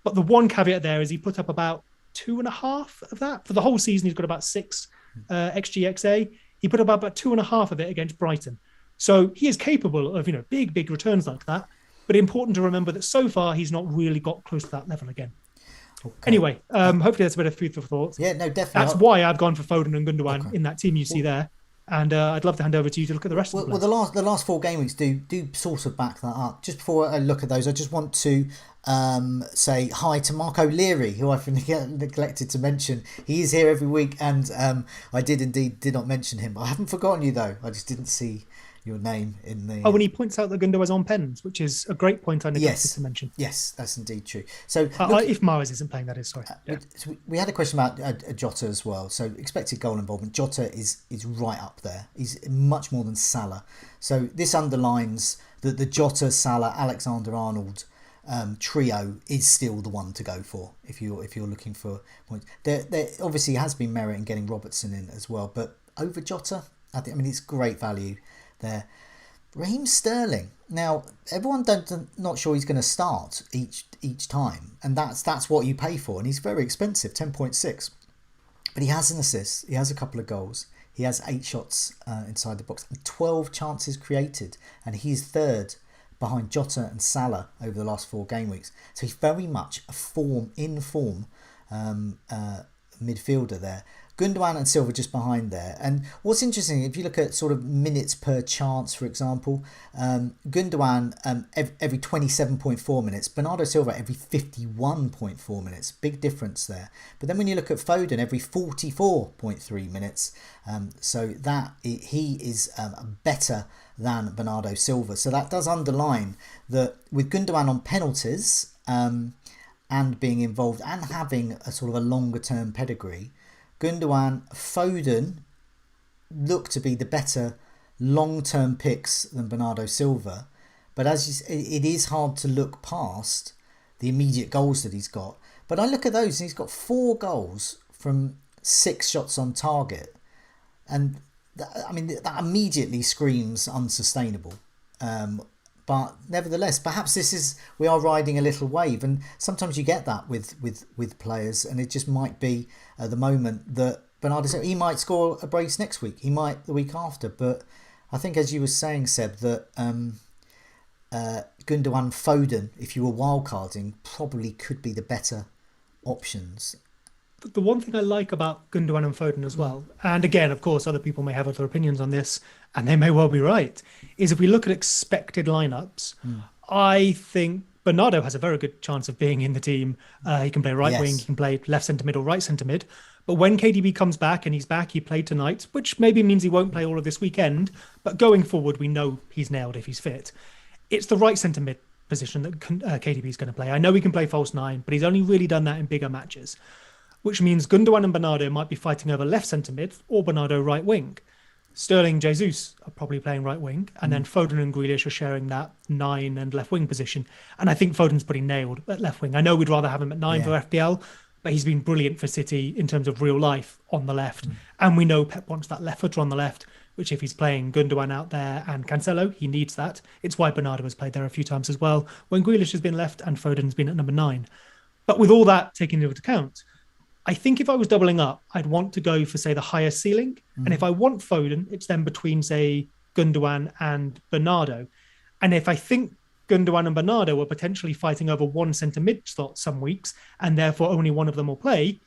But the one caveat there is he put up about 2.5 of that. For the whole season, he's got about 6 XGXA. He put up about 2.5 of it against Brighton. So he is capable of, big returns like that. But important to remember that so far, he's not really got close to that level again. Okay. Anyway, hopefully that's a bit of food for thought. Yeah, no, definitely. That's why I've gone for Foden and Gundogan in that team you see there. And I'd love to hand over to you to look at the rest of the players. Well, the last 4 game weeks do sort of back that up. Just before I look at those, I just want to say hi to Mark O'Leary, who I've neglected to mention. He is here every week, and I did not mention him. I haven't forgotten you, though. I just didn't see your name in the... Oh, and he points out that Gundogan's on pens, which is a great point I neglected to mention. Yes, that's indeed true. So if Mahrez isn't playing, that is, sorry. We had a question about Jota as well. So expected goal involvement, Jota is right up there. He's much more than Salah. So this underlines that the Jota, Salah, Alexander-Arnold trio is still the one to go for if you're looking for points. There obviously has been merit in getting Robertson in as well, but over Jota, it's great value there. Raheem Sterling. Now, everyone not sure he's going to start each time, and that's what you pay for, and he's very expensive, 10.6. But he has an assist, he has a couple of goals, he has 8 shots inside the box, and 12 chances created, and he's third behind Jota and Salah over the last 4 game weeks. So he's very much a form midfielder there. Gundogan and Silva just behind there. And what's interesting, if you look at sort of minutes per chance, for example, Gundogan every 27.4 minutes, Bernardo Silva every 51.4 minutes. Big difference there. But then when you look at Foden, every 44.3 minutes. So that he is better than Bernardo Silva. So that does underline that with Gundogan on penalties and being involved and having a sort of a longer term pedigree, Gundogan, Foden look to be the better long-term picks than Bernardo Silva. But it is hard to look past the immediate goals that he's got. But I look at those and he's got 4 goals from 6 shots on target. And that immediately screams unsustainable. But nevertheless, perhaps we are riding a little wave, and sometimes you get that with players, and it just might be at the moment that Bernardo Silva, he might score a brace next week, he might the week after, but I think as you were saying, Seb, that Gundogan, Foden, if you were wildcarding, probably could be the better options. The one thing I like about Gundogan and Foden as well, and again, of course, other people may have other opinions on this, and they may well be right, is if we look at expected lineups, I think Bernardo has a very good chance of being in the team. He can play right wing, he can play left centre mid or right centre mid. But when KDB comes back, and he's back, he played tonight, which maybe means he won't play all of this weekend, but going forward, we know he's nailed if he's fit. It's the right centre mid position that KDB is going to play. I know he can play false 9, but he's only really done that in bigger matches, which means Gundogan and Bernardo might be fighting over left centre mid or Bernardo right wing. Sterling, Jesus are probably playing right wing, and then Foden and Grealish are sharing that 9 and left wing position. And I think Foden's pretty nailed at left wing. I know we'd rather have him at 9 for FPL, but he's been brilliant for City in terms of real life on the left. And we know Pep wants that left footer on the left, which if he's playing Gundogan out there and Cancelo, he needs that. It's why Bernardo has played there a few times as well, when Grealish has been left and Foden's been at number 9. But with all that taken into account, I think if I was doubling up, I'd want to go for, say, the higher ceiling. And if I want Foden, it's then between, say, Gundogan and Bernardo. And if I think Gundogan and Bernardo are potentially fighting over one centre mid slot some weeks, and therefore only one of them will play,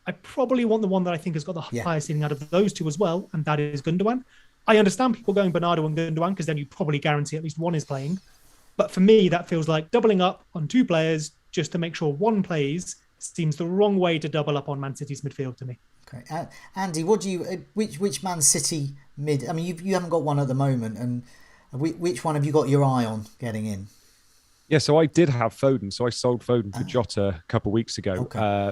I probably want the one that I think has got the highest ceiling out of those two as well, and that is Gundogan. I understand people going Bernardo and Gundogan because then you probably guarantee at least one is playing. But for me, that feels like doubling up on 2 players just to make sure one plays seems the wrong way to double up on Man City's midfield to me. Okay, Andy, what do you? Which Man City mid? I mean, you haven't got one at the moment, and which one have you got your eye on getting in? Yeah, so I did have Foden. So I sold Foden for Jota a couple of weeks ago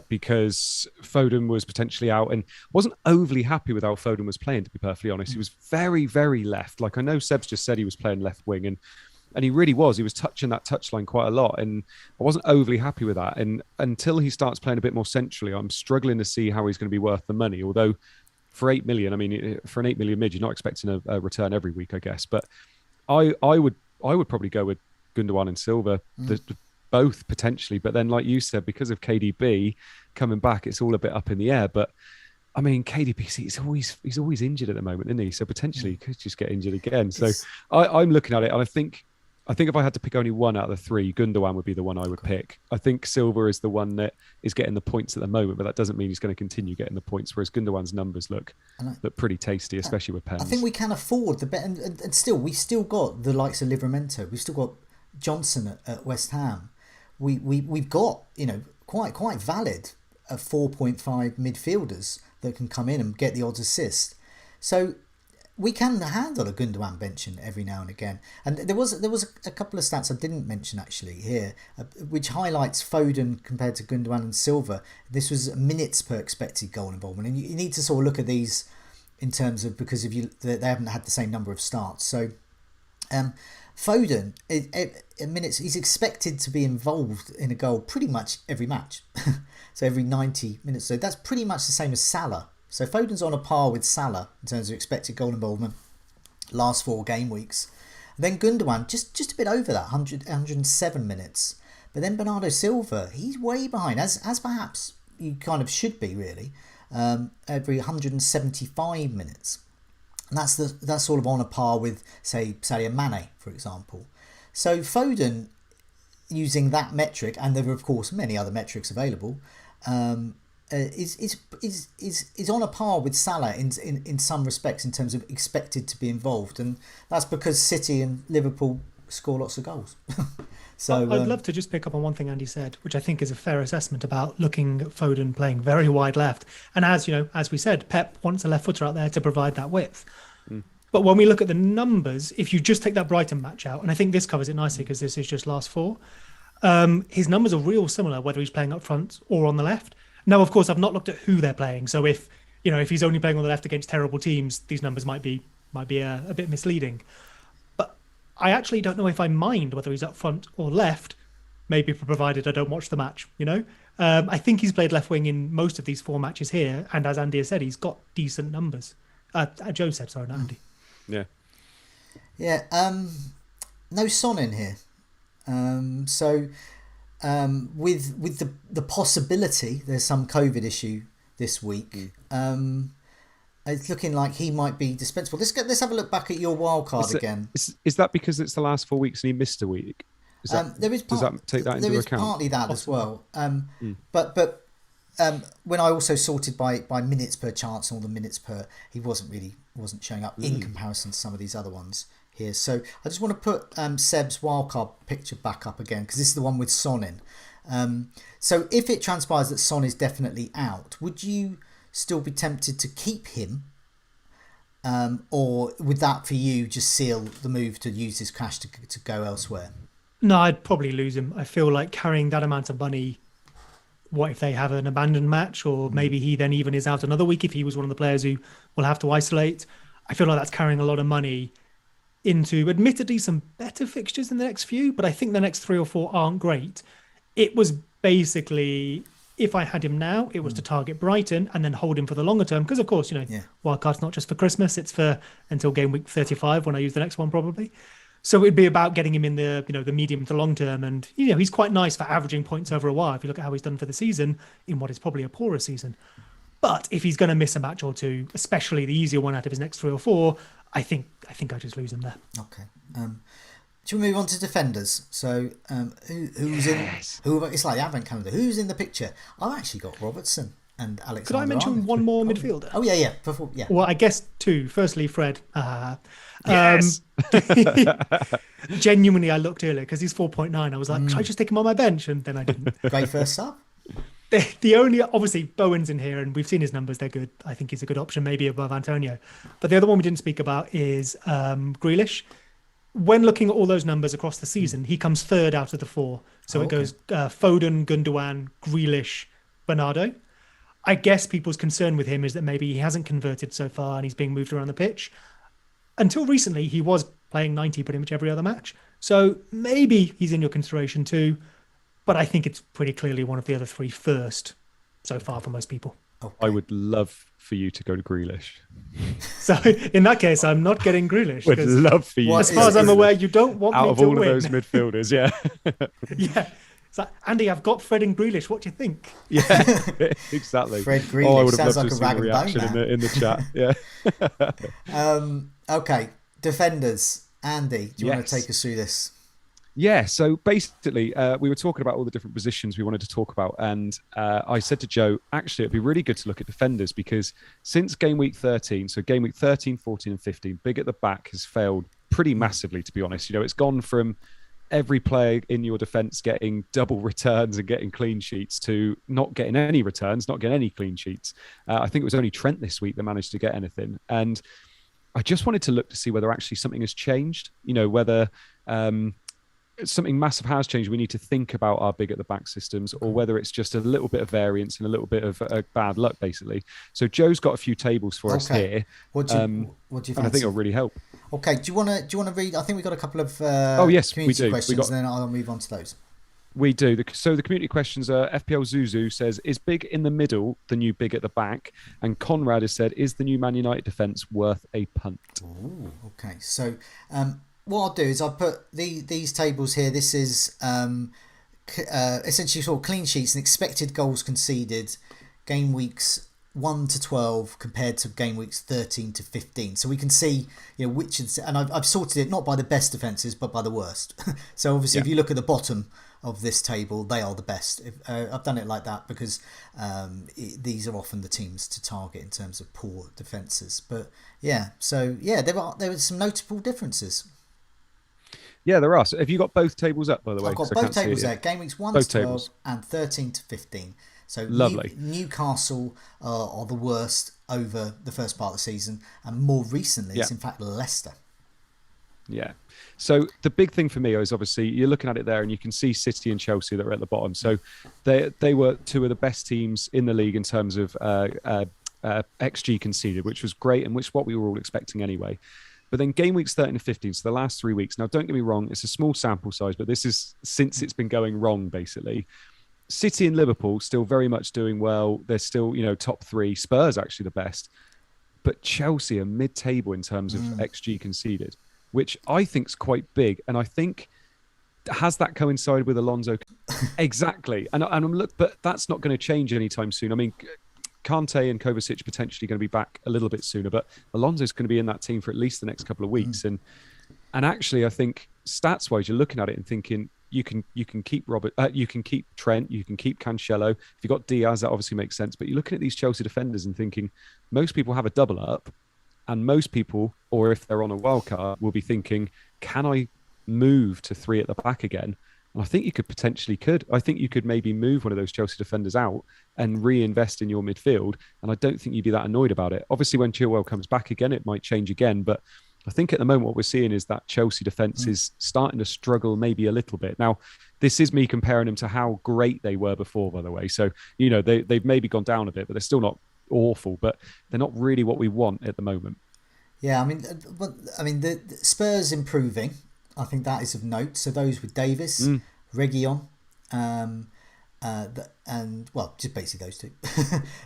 because Foden was potentially out and wasn't overly happy with how Foden was playing, to be perfectly honest. He was very, very left. Like I know Seb's just said he was playing left wing, and he really was. He was touching that touchline quite a lot, and I wasn't overly happy with that. And until he starts playing a bit more centrally, I'm struggling to see how he's going to be worth the money. Although for 8 million, I mean, for an 8 million mid, you're not expecting a return every week, I guess. But I would probably go with Gundogan and Silva, both potentially. But then, like you said, because of KDB coming back, it's all a bit up in the air. But I mean, KDB, he's always injured at the moment, isn't he? So potentially he could just get injured again. So I'm looking at it, and I think if I had to pick only one out of the three, Gundogan would be the one I would pick. I think Silva is the one that is getting the points at the moment, but that doesn't mean he's going to continue getting the points, whereas Gundogan's numbers look pretty tasty, especially with pens. I think we can afford the bet, and still, we've still got the likes of Livramento. We've still got Johnson at West Ham. We've got, quite valid 4.5 midfielders that can come in and get the odds assist. So we can handle a Gundogan benching every now and again. And there was a couple of stats I didn't mention actually here, which highlights Foden compared to Gundogan and Silva. This was minutes per expected goal involvement, and you need to sort of look at these in terms of, because they haven't had the same number of starts. So Foden, in minutes, he's expected to be involved in a goal pretty much every match. So every 90 minutes. So that's pretty much the same as Salah. So Foden's on a par with Salah in terms of expected goal involvement last 4 game weeks. And then Gundogan, just a bit over that, 107 minutes. But then Bernardo Silva, he's way behind, as perhaps you kind of should be really, every 175 minutes. And that's sort of on a par with, say, Sadio Mane, for example. So Foden, using that metric, and there are of course many other metrics available, is on a par with Salah in some respects in terms of expected to be involved, and that's because City and Liverpool score lots of goals. So I'd love to just pick up on one thing Andy said, which I think is a fair assessment about looking at Foden playing very wide left. And as we said, Pep wants a left footer out there to provide that width. But when we look at the numbers, if you just take that Brighton match out, and I think this covers it nicely because this is just last 4, his numbers are real similar whether he's playing up front or on the left. Now, of course, I've not looked at who they're playing. So if he's only playing on the left against terrible teams, these numbers might be a bit misleading. But I actually don't know if I mind whether he's up front or left, maybe provided I don't watch the match, I think he's played left wing in most of these 4 matches here. And as Andy has said, he's got decent numbers. Joe said, sorry, not Andy. Yeah. Yeah. No Son in here. So with the possibility there's some COVID issue this week, it's looking like he might be dispensable. Let's have a look back at your wild card again. Is that because it's the last 4 weeks and he missed a week? Does that take that into account? There is partly that as well. But when I also sorted by minutes per chance and all the minutes per, he wasn't showing up in comparison to some of these other ones here. So I just want to put Seb's wildcard picture back up again, because this is the one with Son in. So if it transpires that Son is definitely out, would you still be tempted to keep him? Or would that for you just seal the move to use his cash to go elsewhere? No, I'd probably lose him. I feel like carrying that amount of money, what if they have an abandoned match, or maybe he then even is out another week if he was one of the players who will have to isolate. I feel like that's carrying a lot of money into admittedly some better fixtures in the next few, but I think the next 3 or 4 aren't great. It was basically, if I had him now, it was to target Brighton and then hold him for the longer term. Because of course, wildcard's not just for Christmas, it's for until game week 35 when I use the next one probably. So it'd be about getting him in the the medium to long term, and he's quite nice for averaging points over a while if you look at how he's done for the season in what is probably a poorer season. But if he's going to miss a match or two, especially the easier one out of his next 3 or 4, I think I just lose him there. Okay. Should we move on to defenders? So who's in? Who it's like the advent calendar. Who's in the picture? I've actually got Robertson and Alexander. Could I mention Arnold. one more midfielder? Oh yeah. Well, I guess 2. Firstly, Fred. Yes. Genuinely, I looked earlier because he's 4.9. I was like, should I just take him on my bench? And then I didn't. Great first sub. The only, obviously, Bowen's in here, and we've seen his numbers. They're good. I think he's a good option, maybe above Antonio. But the other one we didn't speak about is Grealish. When looking at all those numbers across the season, he comes 3rd out of the 4. So it goes Foden, Gundogan, Grealish, Bernardo. I guess people's concern with him is that maybe he hasn't converted so far and he's being moved around the pitch. Until recently, he was playing 90 pretty much every other match. So maybe he's in your consideration too. But I think it's pretty clearly one of the other 3 first so far for most people. Okay. I would love for you to go to Grealish. So in that case, I'm not getting Grealish. Would love for you. As far as I'm aware, you don't want out me of to all win. of those midfielders, yeah. Yeah. It's like, Andy, I've got Fred and Grealish. What do you think? Yeah, exactly. Fred Grealish I would have sounds loved like to a see rag the and bone reaction man. in the chat. Yeah. Okay, defenders. Andy, do you want to Yes. take us through this? Yeah, so basically, we were talking about all the different positions we wanted to talk about, and I said to Joe, actually, it'd be really good to look at defenders because since game week 13, so game week 13, 14, and 15, big at the back has failed pretty massively, to be honest. You know, it's gone from every player in your defence getting double returns and getting clean sheets to not getting any returns, not getting any clean sheets. I think it was only Trent this week that managed to get anything, and I just wanted to look to see whether actually something has changed. You know, whether something massive has changed. We need to think about our big at the back systems, or whether it's just a little bit of variance and a little bit of bad luck, basically. So Joe's got a few tables for us here. What do you and fancy? I think it'll really help. Okay, do you want to read? I think we've got a couple of Yes, we community do. questions, and then I'll move on to those. We do. So the community questions are FPL Zuzu says, is big in the middle the new big at the back? And Conrad has said, is the new Man United defence worth a punt? Ooh, okay. So what I'll do is I'll put these tables here. This is essentially sort of clean sheets and expected goals conceded, game weeks 1 to 12 compared to game weeks 13 to 15. So we can see, you know, which is, and I've sorted it not by the best defences but by the worst. So obviously, if you look at the bottom of this table, they are the best. I've done it like that because these are often the teams to target in terms of poor defences. But yeah, so yeah, there are some notable differences. Yeah, there are. So have you got both tables up, by the way? I've got both tables there. Game weeks 1 to 12 and 13 to 15. So lovely. Newcastle are the worst over the first part of the season, and more recently, it's in fact Leicester. Yeah. So the big thing for me is obviously you're looking at it there and you can see City and Chelsea that are at the bottom. So they were two of the best teams in the league in terms of XG conceded, which was great and which what we were all expecting anyway. But then game weeks 13 and 15, so the last 3 weeks. Now, don't get me wrong, it's a small sample size, but this is since it's been going wrong, basically. City and Liverpool still very much doing well. They're still, you know, top three. Spurs actually the best. But Chelsea are mid-table in terms of XG conceded, which I think is quite big. And I think, has that coincided with Alonso? Exactly. And but that's not going to change anytime soon. I mean, Kante and Kovacic potentially going to be back a little bit sooner, but Alonso's going to be in that team for at least the next couple of weeks. And actually, I think stats-wise, you're looking at it and thinking, you can keep you can keep Trent, you can keep Cancelo. If you've got Diaz, that obviously makes sense. But you're looking at these Chelsea defenders and thinking, most people have a double up, and most people, or if they're on a wild card, will be thinking, can I move to 3 at the back again? And I think you could. I think you could maybe move one of those Chelsea defenders out and reinvest in your midfield. And I don't think you'd be that annoyed about it. Obviously, when Chilwell comes back again, it might change again. But I think at the moment what we're seeing is that Chelsea defence is starting to struggle maybe a little bit. Now, this is me comparing them to how great they were before, by the way. So, you know, they've maybe gone down a bit, but they're still not awful. But they're not really what we want at the moment. Yeah, I mean, the Spurs improving. I think that is of note. So those with Davis, Reguilon, and well, just basically those two.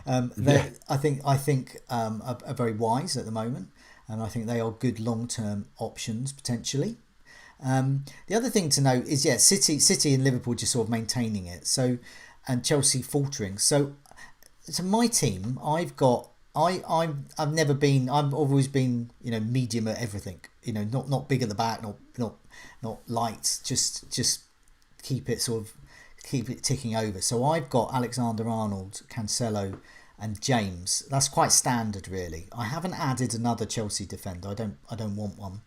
I think are very wise at the moment, and I think they are good long-term options potentially. The other thing to note is City and Liverpool just sort of maintaining it. So, and Chelsea faltering. So my team, I've always been, you know, medium at everything. You know, not big at the back, not light. Just keep it ticking over. So I've got Alexander-Arnold, Cancelo, and James. That's quite standard, really. I haven't added another Chelsea defender. I don't want one.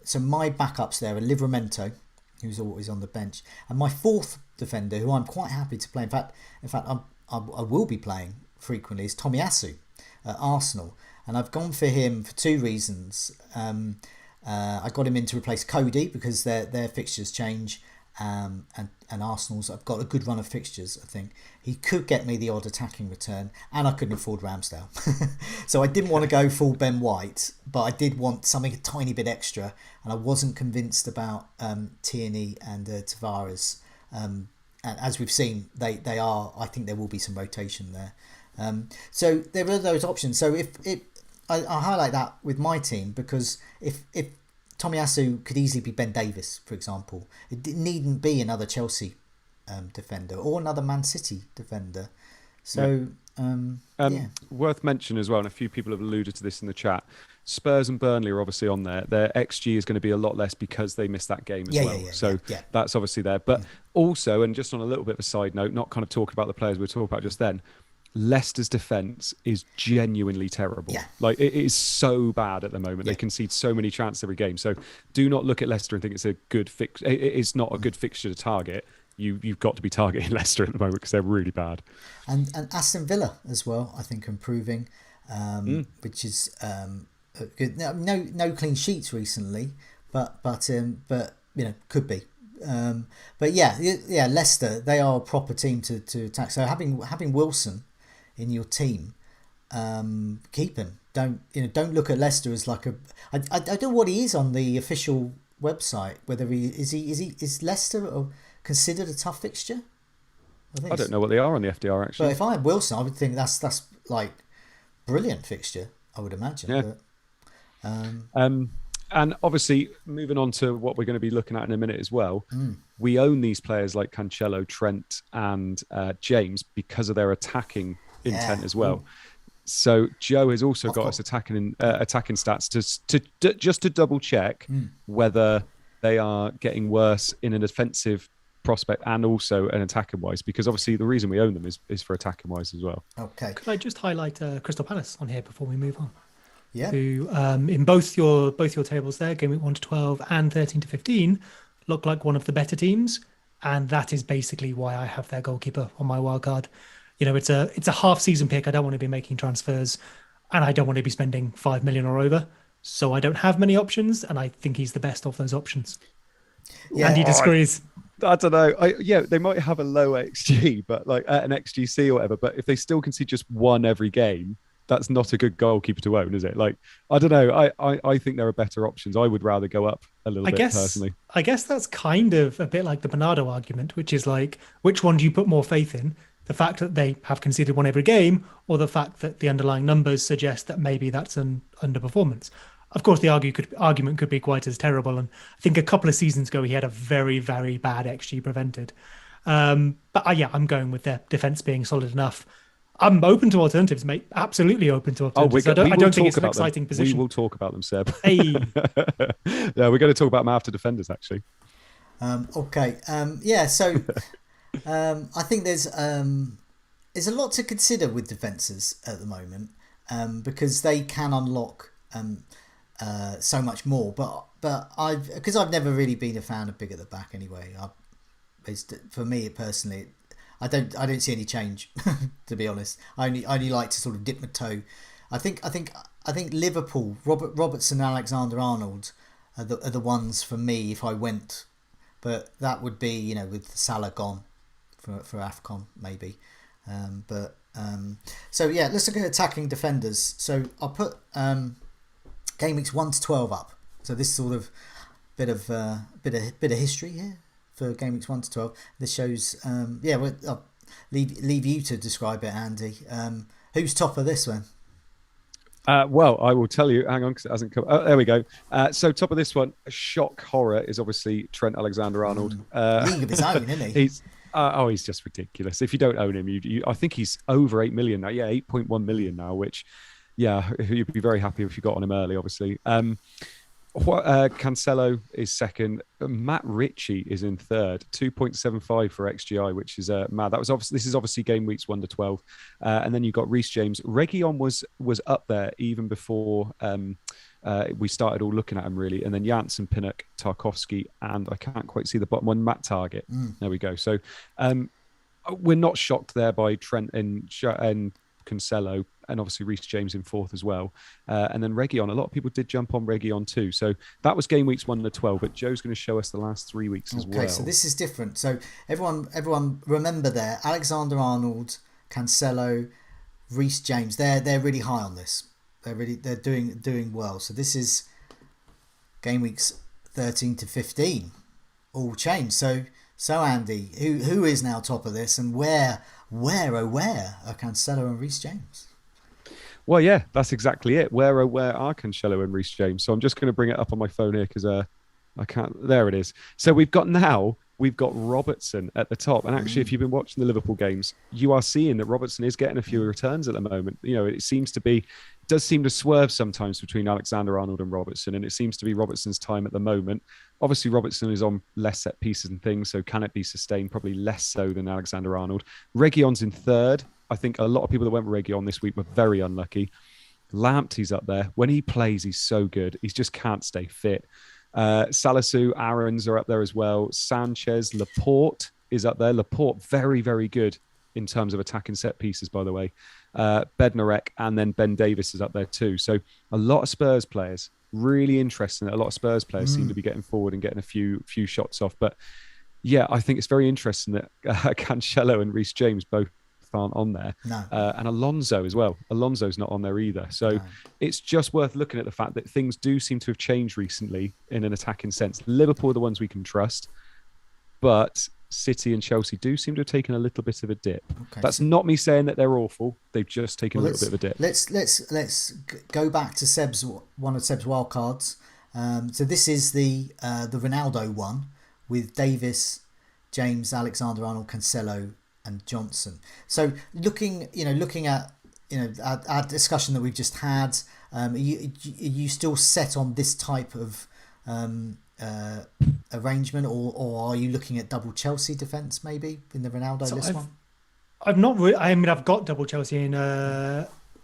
So my backups there are Livramento, who's always on the bench, and my fourth defender, who I'm quite happy to play. In fact, I will be playing frequently, is Tomiyasu at Arsenal, and I've gone for him for two reasons. I got him in to replace Cody because their fixtures change, and Arsenal's. I've got a good run of fixtures. I think he could get me the odd attacking return, and I couldn't afford Ramsdale, so I didn't want to go full Ben White, but I did want something a tiny bit extra, and I wasn't convinced about Tierney and Tavares. And as we've seen, they are. I think there will be some rotation there. So there are those options. So I highlight that with my team because if Tomiyasu could easily be Ben Davis, for example, it needn't be another Chelsea defender or another Man City defender. So worth mentioning as well, and a few people have alluded to this in the chat. Spurs and Burnley are obviously on there. Their XG is going to be a lot less because they missed that game as well. That's obviously there. But also, and just on a little bit of a side note, not kind of talking about the players we were talking about just then, Leicester's defence is genuinely terrible. Yeah. Like, it is so bad at the moment. They concede so many chances every game. So do not look at Leicester and think it's a good fix. It's not a good fixture to target. You've got to be targeting Leicester at the moment because they're really bad. And Aston Villa as well, I think, improving, which is good. No clean sheets recently, but could be. But Leicester, they are a proper team to attack. So having Wilson in your team, keep him. Don't look at Leicester as like I don't know what he is on the official website. Whether is Leicester considered a tough fixture? I don't know what they are on the FDR actually. But if I had Wilson, I would think that's like brilliant fixture. I would imagine. Yeah. But, and obviously, moving on to what we're going to be looking at in a minute as well, we own these players like Cancelo, Trent, and James because of their attacking intent as well. So Joe has also got us attacking stats to double check whether they are getting worse in an defensive prospect and also an attacking wise, because obviously the reason we own them is for attacking wise as well. Okay. Could I just highlight Crystal Palace on here before we move on? Yeah. Who in both your tables there, Game Week 1 to 12 and 13 to 15, look like one of the better teams, and that is basically why I have their goalkeeper on my wildcard. It's a half season pick. I don't want to be making transfers, and I don't want to be spending 5 million or over. So I don't have many options, and I think he's the best of those options. Yeah. And he disagrees. I don't know. They might have a low XG, but like an XGC or whatever. But if they still concede just one every game, that's not a good goalkeeper to own, is it? Like, I don't know. I think there are better options. I would rather go up a little bit personally. I guess that's kind of a bit like the Bernardo argument, which is like, which one do you put more faith in? The fact that they have conceded one every game, or the fact that the underlying numbers suggest that maybe that's an underperformance? Of course, the argument could be quite as terrible. And I think a couple of seasons ago, he had a very, very bad XG prevented. I'm going with their defense being solid enough. I'm open to alternatives, mate. Absolutely open to alternatives. I don't think it's an exciting position. We will talk about them, Seb. Hey. Yeah, we're going to talk about them after defenders, actually. Okay. So I think there's a lot to consider with defences at the moment because they can unlock so much more. But I've never really been a fan of big at the back anyway. For me personally, I don't see any change to be honest. I only like to sort of dip my toe. I think Liverpool, Robertson, Alexander-Arnold are the ones for me if I went, but that would be with Salah gone for AFCON maybe. So yeah, let's look at attacking defenders. So I'll put Game Weeks 1 to 12 up. So this sort of bit of history here for Game Weeks 1 to 12. This shows I'll leave you to describe it, Andy. Who's top of this one? Well, I will tell you. Hang on, because it hasn't come. Oh, there we go. So top of this one, shock horror is obviously Trent Alexander-Arnold. League of his own, isn't he? He's just ridiculous. If you don't own him, I think he's over 8 million now. Yeah, 8.1 million now, which, yeah, you'd be very happy if you got on him early, obviously. Cancelo is second. Matt Ritchie is in third. 2.75 for XGI, which is mad. This is obviously Game Weeks 1 to 12, and then you got Reece James. Reguilon was up there even before we started all looking at him really, and then Janssen, Pinnock, Tarkowski, and I can't quite see the bottom one, Matt Target. There we go. So we're not shocked there by Trent and Cancelo, and obviously Reece James in fourth as well. And then Reguilon, a lot of people did jump on Reguilon too. So that was Game Weeks 1 to 12, but Joe's going to show us the last 3 weeks as well. Okay, so this is different. So everyone remember there, Alexander-Arnold, Cancelo, Reece James, they're really high on this. They're doing well. So this is Game Weeks 13 to 15. All changed. So Andy, who is now top of this, and where where, oh where, are Cancelo and Reece James? Well, yeah, that's exactly it. Where are Cancelo and Reece James? So I'm just going to bring it up on my phone here because I can't. There it is. So we've got Robertson at the top. And actually, if you've been watching the Liverpool games, you are seeing that Robertson is getting a few returns at the moment. You know, it does seem to swerve sometimes between Alexander-Arnold and Robertson. And it seems to be Robertson's time at the moment. Obviously, Robertson is on less set pieces and things. So can it be sustained? Probably less so than Alexander-Arnold. Reguilon's in third. I think a lot of people that went with Reguilon this week were very unlucky. Lamptey's up there. When he plays, he's so good. He just can't stay fit. Salisu, Aarons are up there as well. Sanchez, Laporte is up there. Laporte, very, very good in terms of attacking set pieces, by the way. Bednarek and then Ben Davis is up there too. So a lot of Spurs players. Really interesting that a lot of Spurs players seem to be getting forward and getting a few shots off. But yeah, I think it's very interesting that Cancelo and Reece James both aren't on there. No. And Alonso as well. Alonso's not on there either. So it's just worth looking at the fact that things do seem to have changed recently in an attacking sense. Liverpool are the ones we can trust, but City and Chelsea do seem to have taken a little bit of a dip. Okay, that's not me saying that they're awful. They've just taken a little bit of a dip. Let's go back to one of Seb's wildcards. So this is the Ronaldo one with Davis, James, Alexander-Arnold, Cancelo, and Johnson. So looking at our discussion that we've just had, are you still set on this type of arrangement, or are you looking at double Chelsea defence maybe in the Ronaldo one? I've not. I've got double Chelsea in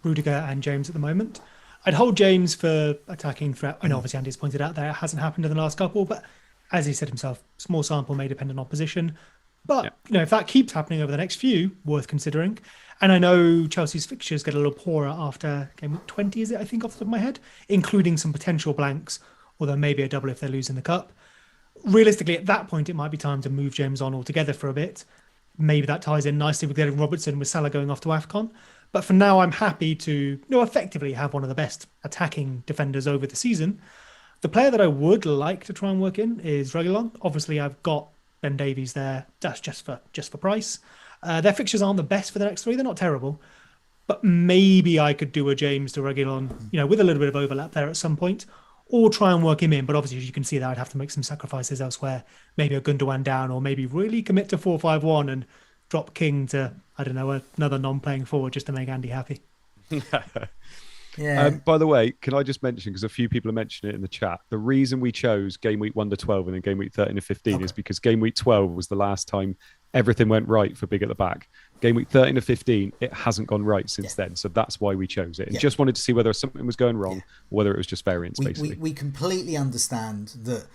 Rudiger and James at the moment. I'd hold James for attacking threat. I know obviously Andy's pointed out that it hasn't happened in the last couple, but as he said himself, small sample may depend on opposition. But, if that keeps happening over the next few, worth considering. And I know Chelsea's fixtures get a little poorer after game week 20, is it, I think, off the top of my head, including some potential blanks, although maybe a double if they lose in the Cup. Realistically, at that point, it might be time to move James on altogether for a bit. Maybe that ties in nicely with getting Robertson with Salah going off to AFCON. But for now, I'm happy to effectively have one of the best attacking defenders over the season. The player that I would like to try and work in is Reguilon. Obviously, I've got Ben Davies there. That's just for price. Their fixtures aren't the best for the next three. They're not terrible. But maybe I could do a James to Reguilon, with a little bit of overlap there at some point, or try and work him in. But obviously, as you can see there, I'd have to make some sacrifices elsewhere. Maybe a Gundogan down, or maybe really commit to 4-5-1 and drop King to, I don't know, another non-playing forward just to make Andy happy. Yeah. By the way, can I just mention, because a few people are mentioning it in the chat, the reason we chose game week 1 to 12 and then game week 13 to 15 is because game week 12 was the last time everything went right for Big at the Back. Game week 13 to 15, it hasn't gone right since then. So that's why we chose it. And just wanted to see whether something was going wrong or whether it was just variance, basically. We completely understand that,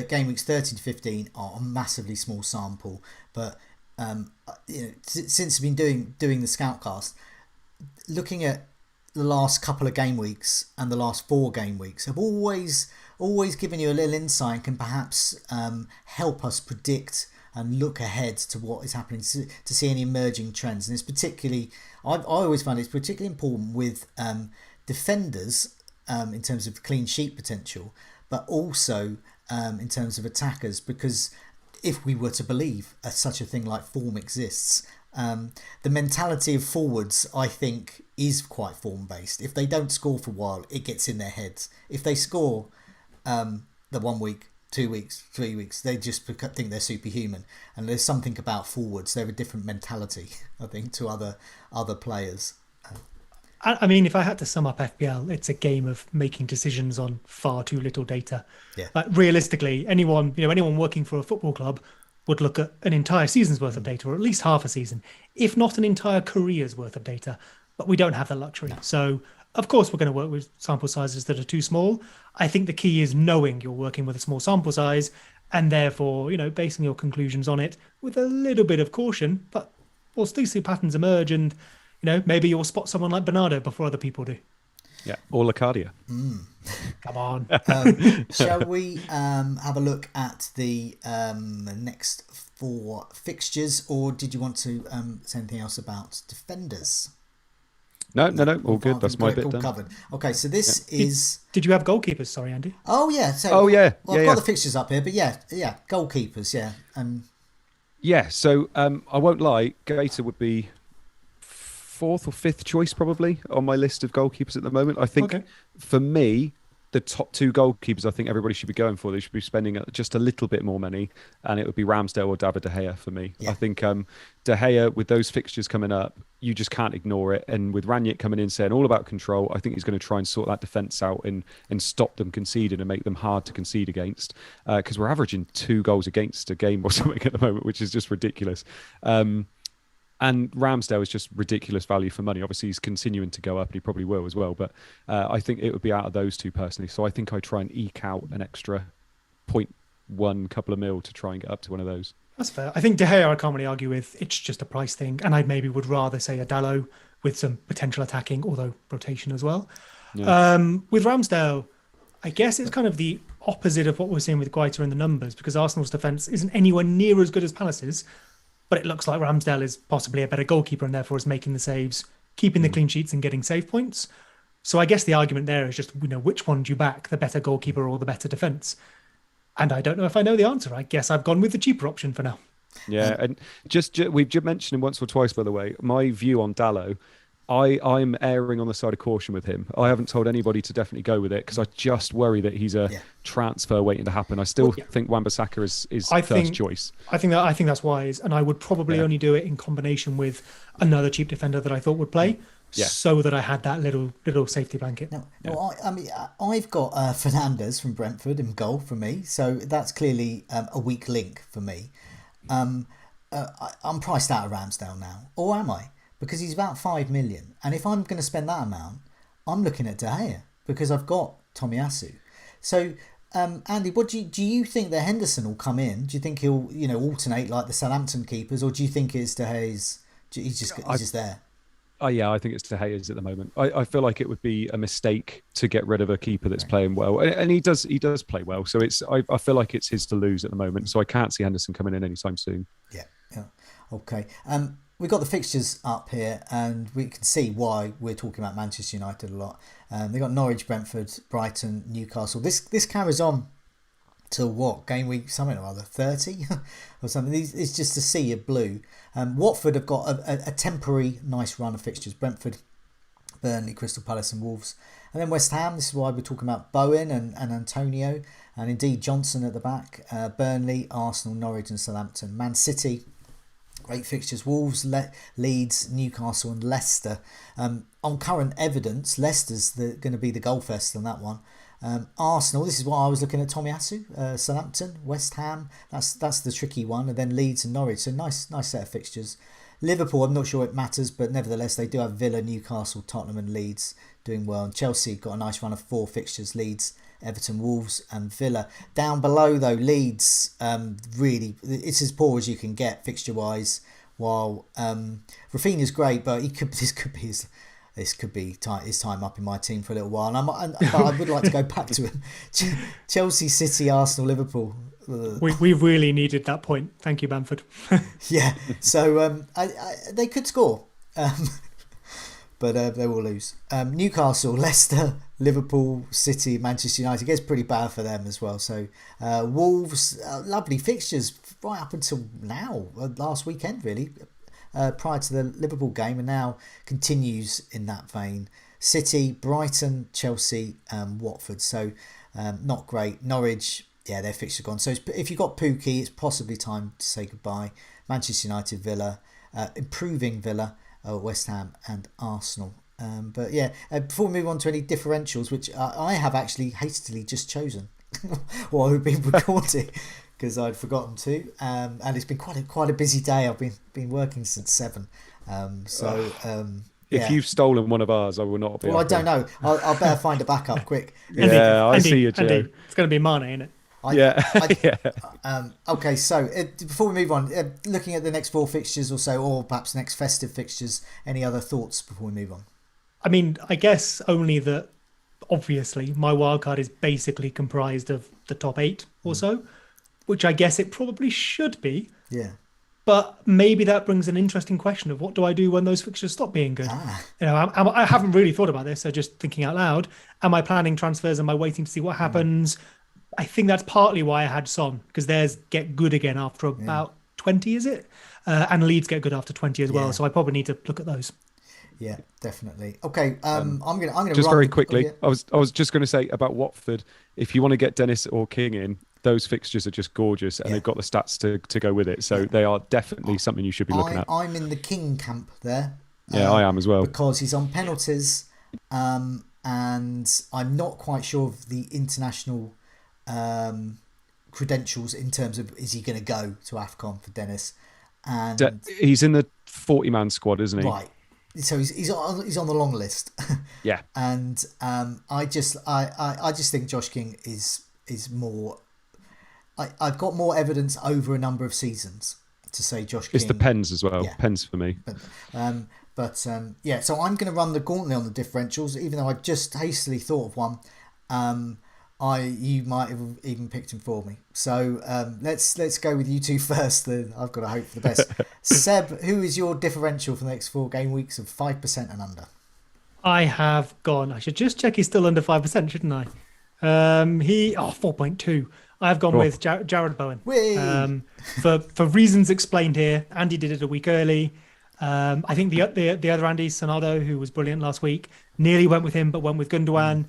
game weeks 13 to 15 are a massively small sample. But, since we've been doing the Scoutcast, looking at the last couple of game weeks and the last 4 game weeks have always given you a little insight and can perhaps help us predict and look ahead to what is happening, to see any emerging trends. And it's particularly, I always find it's particularly important with defenders in terms of clean sheet potential, but also in terms of attackers, because if we were to believe such a thing like form exists, the mentality of forwards, I think, is quite form-based. If they don't score for a while, it gets in their heads. If they score the 1 week, 2 weeks, 3 weeks, they just think they're superhuman. And there's something about forwards. They're a different mentality, I think, to other players. I mean, if I had to sum up FPL, it's a game of making decisions on far too little data. Yeah. Like, realistically, anyone working for a football club would look at an entire season's worth of data, or at least half a season, if not an entire career's worth of data. But we don't have the luxury. No. So, of course, we're going to work with sample sizes that are too small. I think the key is knowing you're working with a small sample size and therefore, basing your conclusions on it with a little bit of caution, but we'll still see patterns emerge and, maybe you'll spot someone like Bernardo before other people do. Yeah, or Lacadia. Come on. Shall we have a look at the next 4 fixtures, or did you want to say anything else about defenders? No, all good. That's my bit all done. Covered. Okay, so this is... Did you have goalkeepers? Sorry, Andy. Oh, yeah. So, yeah. Well, I've got the fixtures up here, but yeah, goalkeepers, yeah. Yeah, so I won't lie, Gator would be fourth or fifth choice probably on my list of goalkeepers at the moment. I think Okay. for me, the top two goalkeepers I think everybody should be going for. They should be spending just a little bit more money, and it would be Ramsdale or David De Gea for me. Yeah. I think De Gea, with those fixtures coming up, you just can't ignore it. And with Ranić coming in saying all about control, I think he's going to try and sort that defence out and stop them conceding and make them hard to concede against. Because we're averaging 2 goals against a game or something at the moment, which is just ridiculous. And Ramsdale is just ridiculous value for money. Obviously, he's continuing to go up, and he probably will as well. But I think it would be out of those two personally. So I think I try and eke out an extra 0.1 couple of mil to try and get up to one of those. That's fair. I think De Gea I can't really argue with. It's just a price thing. And I maybe would rather say a Dalot with some potential attacking, although rotation as well. Yeah. With Ramsdale, I guess it's kind of the opposite of what we're seeing with Guaita in the numbers, because Arsenal's defence isn't anywhere near as good as Palace's. But it looks like Ramsdale is possibly a better goalkeeper and therefore is making the saves, keeping the clean sheets and getting save points. So I guess the argument there is just, which one do you back, the better goalkeeper or the better defence? And I don't know if I know the answer. I guess I've gone with the cheaper option for now. Yeah, and we've just mentioned him once or twice, by the way. My view on Dalot, I'm erring on the side of caution with him. I haven't told anybody to definitely go with it because I just worry that he's a transfer waiting to happen. I still think Wan-Bissaka is first choice. I think that's wise, and I would probably only do it in combination with another cheap defender that I thought would play, so that I had that little safety blanket. No, I mean, I've got Fernandes from Brentford in goal for me, so that's clearly a weak link for me. I'm priced out of Ramsdale now, or am I? Because he's about 5 million. And if I'm going to spend that amount, I'm looking at De Gea because I've got Tomiyasu. So, Andy, what do you think that Henderson will come in? Do you think he'll alternate like the Southampton keepers, or do you think it's De Gea's? He's just there. Oh yeah, I think it's De Gea's at the moment. I feel like it would be a mistake to get rid of a keeper that's playing well, and he does play well. So I feel like it's his to lose at the moment. So I can't see Henderson coming in anytime soon. Yeah. Okay. We've got the fixtures up here, and we can see why we're talking about Manchester United a lot. They've got Norwich, Brentford, Brighton, Newcastle. This carries on till what? Game week something or other, 30 or something. It's just a sea of blue. Watford have got a temporary nice run of fixtures. Brentford, Burnley, Crystal Palace and Wolves. And then West Ham, this is why we're talking about Bowen and Antonio, and indeed Johnson at the back. Burnley, Arsenal, Norwich and Southampton. Man City, great fixtures. Wolves, Leeds, Newcastle and Leicester. On current evidence, Leicester's going to be the goal fest on that one. Arsenal, this is why I was looking at Tomiyasu. Southampton, West Ham, that's the tricky one. And then Leeds and Norwich, so nice set of fixtures. Liverpool, I'm not sure it matters, but nevertheless they do have Villa, Newcastle, Tottenham and Leeds doing well. And Chelsea got a nice run of 4 fixtures. Leeds, Everton, Wolves and Villa. Down below though, Leeds, really, it's as poor as you can get fixture wise. While Rafinha's great, but this could be his time up in my team for a little while. But I would like to go back to him. Chelsea, City, Arsenal, Liverpool. We really needed that point. Thank you, Bamford. Yeah, so they could score. But they will lose. Newcastle, Leicester, Liverpool, City, Manchester United. It gets pretty bad for them as well. So Wolves, lovely fixtures right up until now, last weekend really, prior to the Liverpool game, and now continues in that vein. City, Brighton, Chelsea, Watford. So not great. Norwich, yeah, their fixtures gone. So if you've got Pookie, it's possibly time to say goodbye. Manchester United, Villa, improving Villa, West Ham and Arsenal. But yeah, before we move on to any differentials, which I have actually hastily just chosen while we've been recording because I'd forgotten to, and it's been quite a busy day. I've been working since 7, If you've stolen one of ours, I will not be. Well, I don't know. I'll better find a backup quick. I see you, Joe. Andy, it's going to be Mane, isn't it? Okay, so before we move on, looking at the next 4 fixtures or so, or perhaps next festive fixtures, any other thoughts before we move on? I mean, I guess only that obviously my wildcard is basically comprised of the top 8 or so, which I guess it probably should be. Yeah. But maybe that brings an interesting question of what do I do when those fixtures stop being good? I haven't really thought about this, so just thinking out loud. Am I planning transfers? Am I waiting to see what happens? I think that's partly why I had Son, because theirs get good again after about 20, is it? And Leeds get good after 20 as well. So I probably need to look at those. Yeah, definitely. Okay, I'm gonna just run very quickly. yeah. I was just going to say about Watford. If you want to get Dennis or King in, those fixtures are just gorgeous, and they've got the stats to go with it. So they are definitely something you should be looking at. I'm in the King camp there. Yeah, I am as well, because he's on penalties, and I'm not quite sure of the international credentials in terms of is he going to go to AFCON for Dennis, and he's in the 40-man squad, isn't he? Right. So he's on the long list. Yeah. And I just think Josh King is more. I've got more evidence over a number of seasons to say Josh King. It's the pens as well. Yeah. Pens for me. But so I'm going to run the gauntlet on the differentials, even though I just hastily thought of one. You might have even picked him for me. So let's go with you two first. I've got to hope for the best. Seb, who is your differential for the next 4 game weeks of 5% and under? I have gone. I should just check he's still under 5%, shouldn't I? 4.2. I have gone with Jared Bowen. For reasons explained here. Andy did it a week early. I think the other Andy, Sonado, who was brilliant last week, nearly went with him, but went with Gundogan.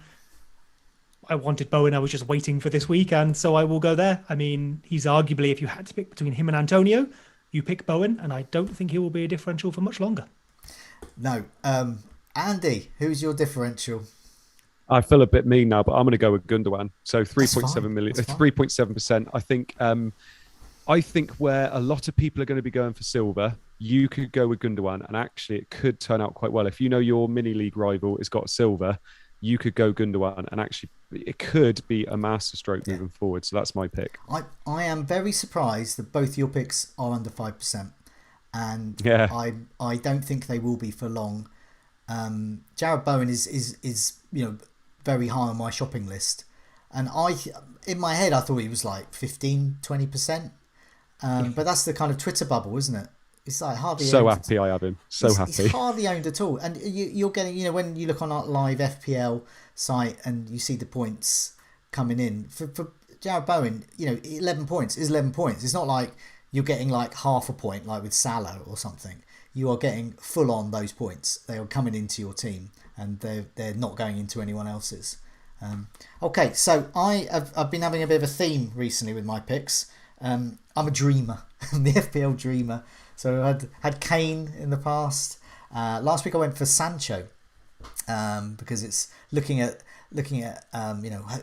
I wanted Bowen. I was just waiting for this week, and so I will go there. I mean, he's arguably, if you had to pick between him and Antonio, you pick Bowen, and I don't think he will be a differential for much longer. No. Andy, who's your differential? I feel a bit mean now, but I'm going to go with Gundogan. So 3.7 million, 3.7%. I think where a lot of people are going to be going for silver, you could go with Gundogan, and actually it could turn out quite well. If you know your mini league rival has got silver, you could go Gundogan, and actually it could be a masterstroke moving forward. So that's my pick. I am very surprised that both your picks are under 5%, and I don't think they will be for long. Jared Bowen is very high on my shopping list, and in my head I thought he was like 15-20%, but that's the kind of Twitter bubble, isn't it? It's like hardly happy I have him. Happy. He's hardly owned at all. And you're getting, when you look on our live FPL site and you see the points coming in, for Jared Bowen, 11 points is 11 points. It's not like you're getting like half a point like with Salah or something. You are getting full on those points. They are coming into your team, and they're not going into anyone else's. Okay, so I've been having a bit of a theme recently with my picks. I'm a dreamer. I'm the FPL dreamer. So I had Kane in the past. Last week I went for Sancho because it's looking at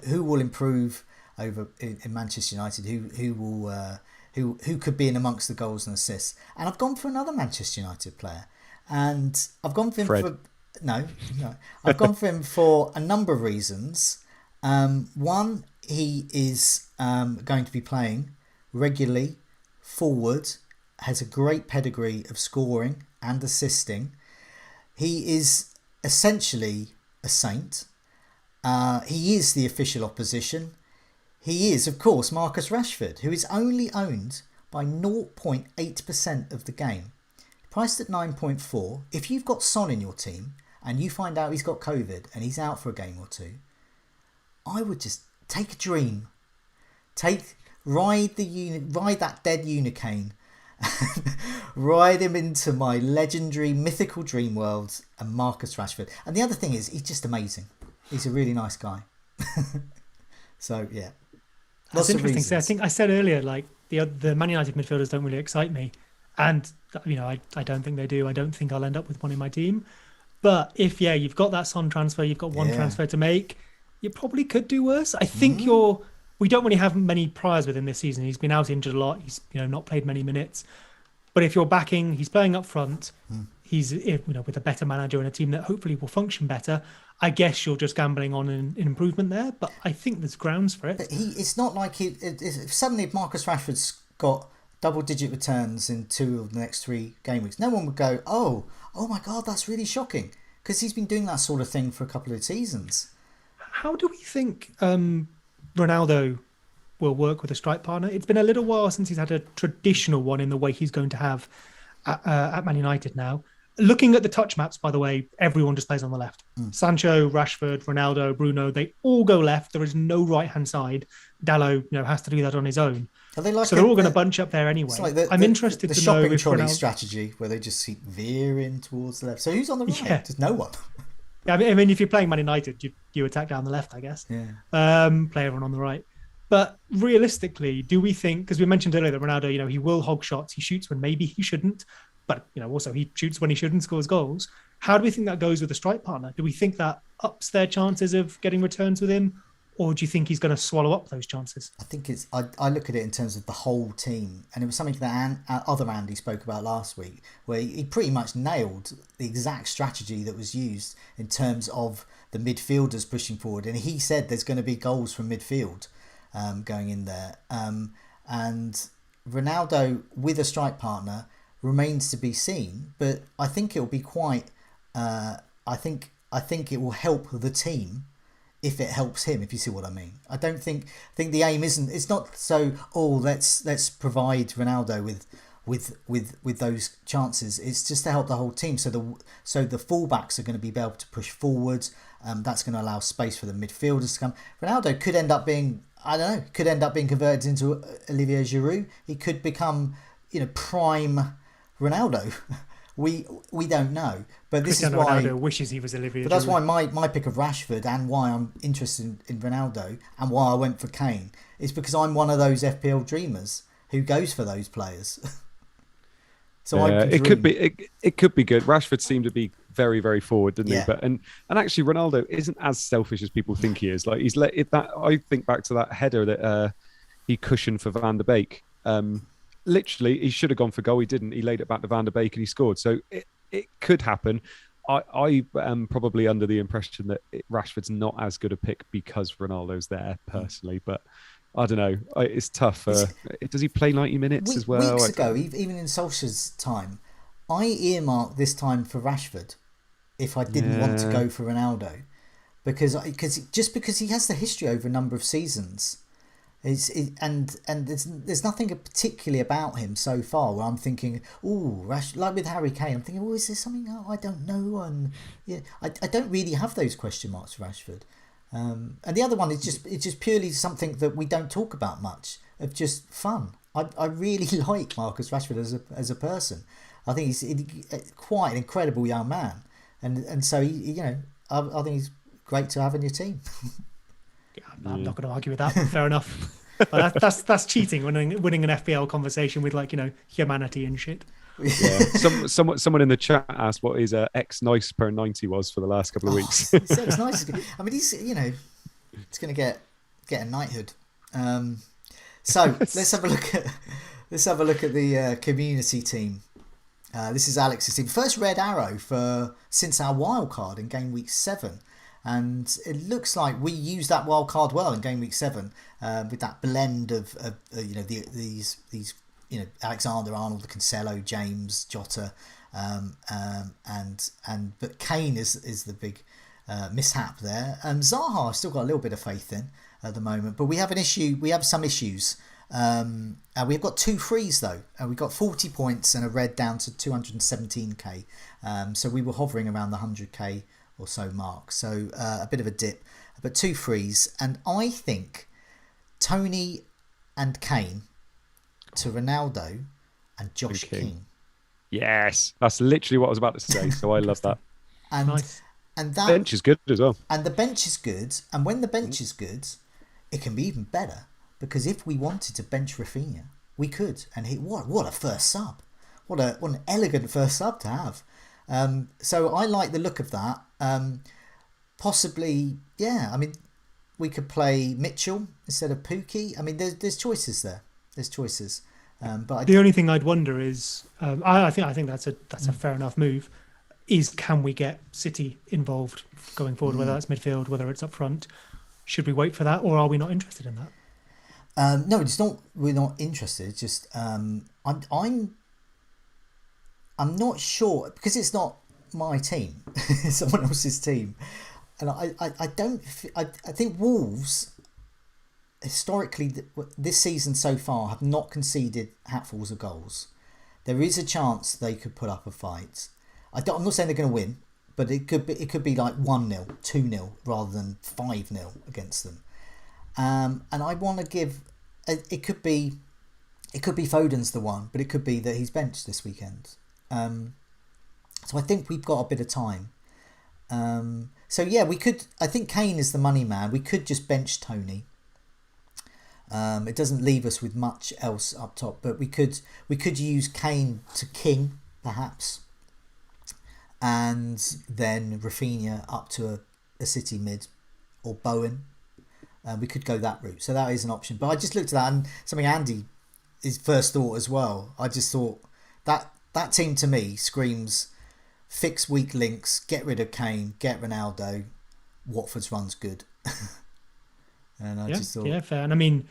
who will improve over in Manchester United, who could be in amongst the goals and assists. And I've gone for another Manchester United player, and I've gone for him for I've gone for him for a number of reasons. One, he is going to be playing regularly forward. Has a great pedigree of scoring and assisting. He is essentially a saint. He is the official opposition. He is, of course, Marcus Rashford, who is only owned by 0.8% of the game. Priced at 9.4. If you've got Son in your team and you find out he's got COVID and he's out for a game or two, I would just take a dream. Ride that dead Unicane. Ride him into my legendary mythical dream world and Marcus Rashford. And the other thing is, he's just amazing. He's a really nice guy. So yeah, that's interesting. So I think I said earlier, like the Man United midfielders don't really excite me, and I don't think they do. I don't think I'll end up with one in my team. But if you've got that Son transfer, you've got one transfer to make, you probably could do worse. I think we don't really have many priors with him this season. He's been out injured a lot. He's not played many minutes. But if you're backing, he's playing up front. He's with a better manager and a team that hopefully will function better. I guess you're just gambling on an improvement there. But I think there's grounds for it. But it's not like if suddenly Marcus Rashford's got double-digit returns in 2 of the next 3 game weeks, no one would go, oh my God, that's really shocking, because he's been doing that sort of thing for a couple of seasons. How do we think Ronaldo will work with a strike partner? It's been a little while since he's had a traditional one in the way he's going to have at Man United now. Looking at the touch maps, by the way, everyone just plays on the left. Sancho, Rashford, Ronaldo, Bruno, they all go left. There is no right-hand side. Dallo, has to do that on his own. Are they like so they're all going to bunch up there anyway. Like I'm interested the to know shopping if trolley Ronaldo... strategy, where they just keep veering towards the left. So who's on the right? Yeah. Just no one. Yeah, I mean, if you're playing Man United, you attack down the left, I guess. Yeah. Play everyone on the right. But realistically, do we think, because we mentioned earlier that Ronaldo, he will hog shots, he shoots when maybe he shouldn't, but also he shoots when he shouldn't, scores goals. How do we think that goes with a strike partner? Do we think that ups their chances of getting returns with him, or do you think he's going to swallow up those chances? I think I look at it in terms of the whole team, and it was something that other Andy spoke about last week, where he pretty much nailed the exact strategy that was used in terms of the midfielders pushing forward, and he said there's going to be goals from midfield going in there, and Ronaldo with a strike partner remains to be seen, but I think it will be quite. I think it will help the team if it helps him. If you see what I mean, I think the aim isn't. It's not so. Let's provide Ronaldo with those chances. It's just to help the whole team. So the fullbacks are going to be able to push forward. That's going to allow space for the midfielders to come. Ronaldo could end up being. I don't know. Could end up being converted into Olivier Giroud. He could become prime Ronaldo. We don't know, but this is why Ronaldo wishes he was Olivier. But that's why my pick of Rashford, and why I'm interested in Ronaldo, and why I went for Kane, is because I'm one of those FPL dreamers who goes for those players. So it could be good. Rashford seemed to be very, very forward, didn't he? But and actually Ronaldo isn't as selfish as people think he is. Like he's let it that. I think back to that header that he cushioned for Van der Beek. Literally, he should have gone for goal. He didn't. He laid it back to Van der Beek and he scored. So it could happen. I am probably under the impression that Rashford's not as good a pick because Ronaldo's there personally. But I don't know. It's tough. Does he play 90 minutes as well? Weeks ago, even in Solskjaer's time, I earmarked this time for Rashford if I didn't want to go for Ronaldo. Because he has the history over a number of seasons. And there's nothing particularly about him so far where I'm thinking, like with Harry Kane, I'm thinking, is there something I don't know? And I don't really have those question marks for Rashford. And the other one is just purely something that we don't talk about much, of just fun. I really like Marcus Rashford as a person. I think he's quite an incredible young man, and so I think he's great to have in your team. I'm not going to argue with that. Fair enough. But that's cheating, winning an FPL conversation with humanity and shit. Yeah. Someone in the chat asked what his ex nice per 90 was for the last couple of weeks. It's nice. I mean, he's he's going to get a knighthood. So let's have a look at the community team. This is Alex's team. First red arrow since our wildcard in game week 7. And it looks like we used that wild card well in game week 7 with that blend of these Alexander Arnold, the Cancelo, James, Jota, but Kane is the big mishap there. Zaha I've still got a little bit of faith in at the moment, but we have an issue. We have some issues. We've got 2 frees though. We've got 40 points and a red down to 217k. So we were hovering around the 100k. Or so mark, so a bit of a dip, but 2 frees, and I think Tony and Kane to Ronaldo and Josh King. Yes, that's literally what I was about to say. So I love that. And nice. And that bench is good as well. And the bench is good, and when the bench is good, it can be even better, because if we wanted to bench Rafinha, we could, and what a first sub, what an elegant first sub to have. So I like the look of that. Possibly, I mean, we could play Mitchell instead of Pookie. I mean, there's choices there. There's choices. But the only thing I'd wonder is, I think that's a fair enough move. Is can we get City involved going forward? Whether that's midfield, whether it's up front. Should we wait for that, or are we not interested in that? No, it's not. We're not interested. It's just I'm not sure, because it's not my team, it's someone else's team, and I think Wolves historically this season so far have not conceded hatfuls of goals. There is a chance they could put up a fight. I'm not saying they're going to win, but it could be like 1-0, 2-0 rather than 5-0 against them. And I want to give. It could be Foden's the one, but it could be that he's benched this weekend. So I think we've got a bit of time. So yeah, we could. I think Kane is the money man. We could just bench Tony. It doesn't leave us with much else up top, but we could use Kane to king perhaps, and then Rafinha up to a City mid or Bowen. We could go that route, so that is an option. But I just looked at that and something Andy his first thought as well. I just thought that team to me screams fix weak links, get rid of Kane, get Ronaldo. Watford's run's good. And I just thought... Yeah, fair. And I mean,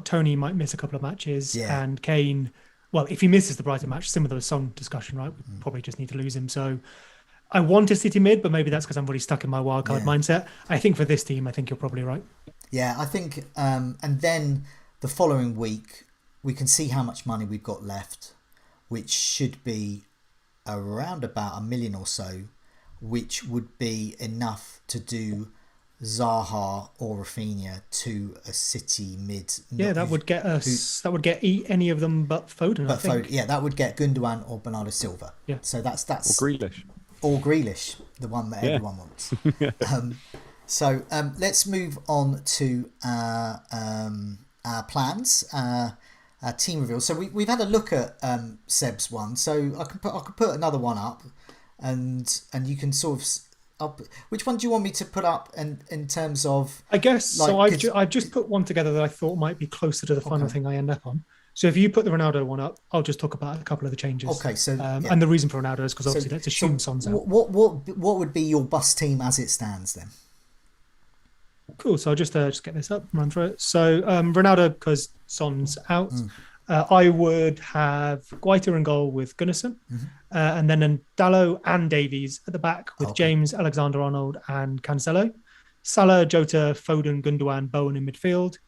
Tony might miss a couple of matches, Yeah. and Kane, well, if he misses the Brighton match, similar to the Son discussion, right? We probably just need to lose him. So I want a City mid, but maybe that's because I'm already stuck in my wildcard mindset. I think for this team, I think you're probably right. Yeah, I think, and then the following week, we can see how much money we've got left, which should be around about 1 million or so, which would be enough to do Zaha or Rafinha to a City mid. Yeah, that would get us. That would get any of them but Foden. But Foden, yeah, that would get Gundogan or Bernardo Silva. Yeah. So that's or Grealish, the one that everyone wants. So let's move on to our plans, our team reveal. So we've had a look at Seb's one. So I could put another one up, and you can sort of. Which one do you want me to put up in terms of? I guess like, so. I've just put one together that I thought might be closer to the final thing I end up on. So if you put the Ronaldo one up, I'll just talk about a couple of the changes. Okay, so and the reason for Ronaldo is because obviously let's assume Son's out. What would be your bust team as it stands then? Cool. So I'll just get this up, run through it. So Ronaldo because Son's out. I would have Guaita in goal with Gunnarsson, and then Dalot and Davies at the back with James, Alexander-Arnold and Cancelo. Salah, Jota, Foden, Gundogan, Bowen in midfield.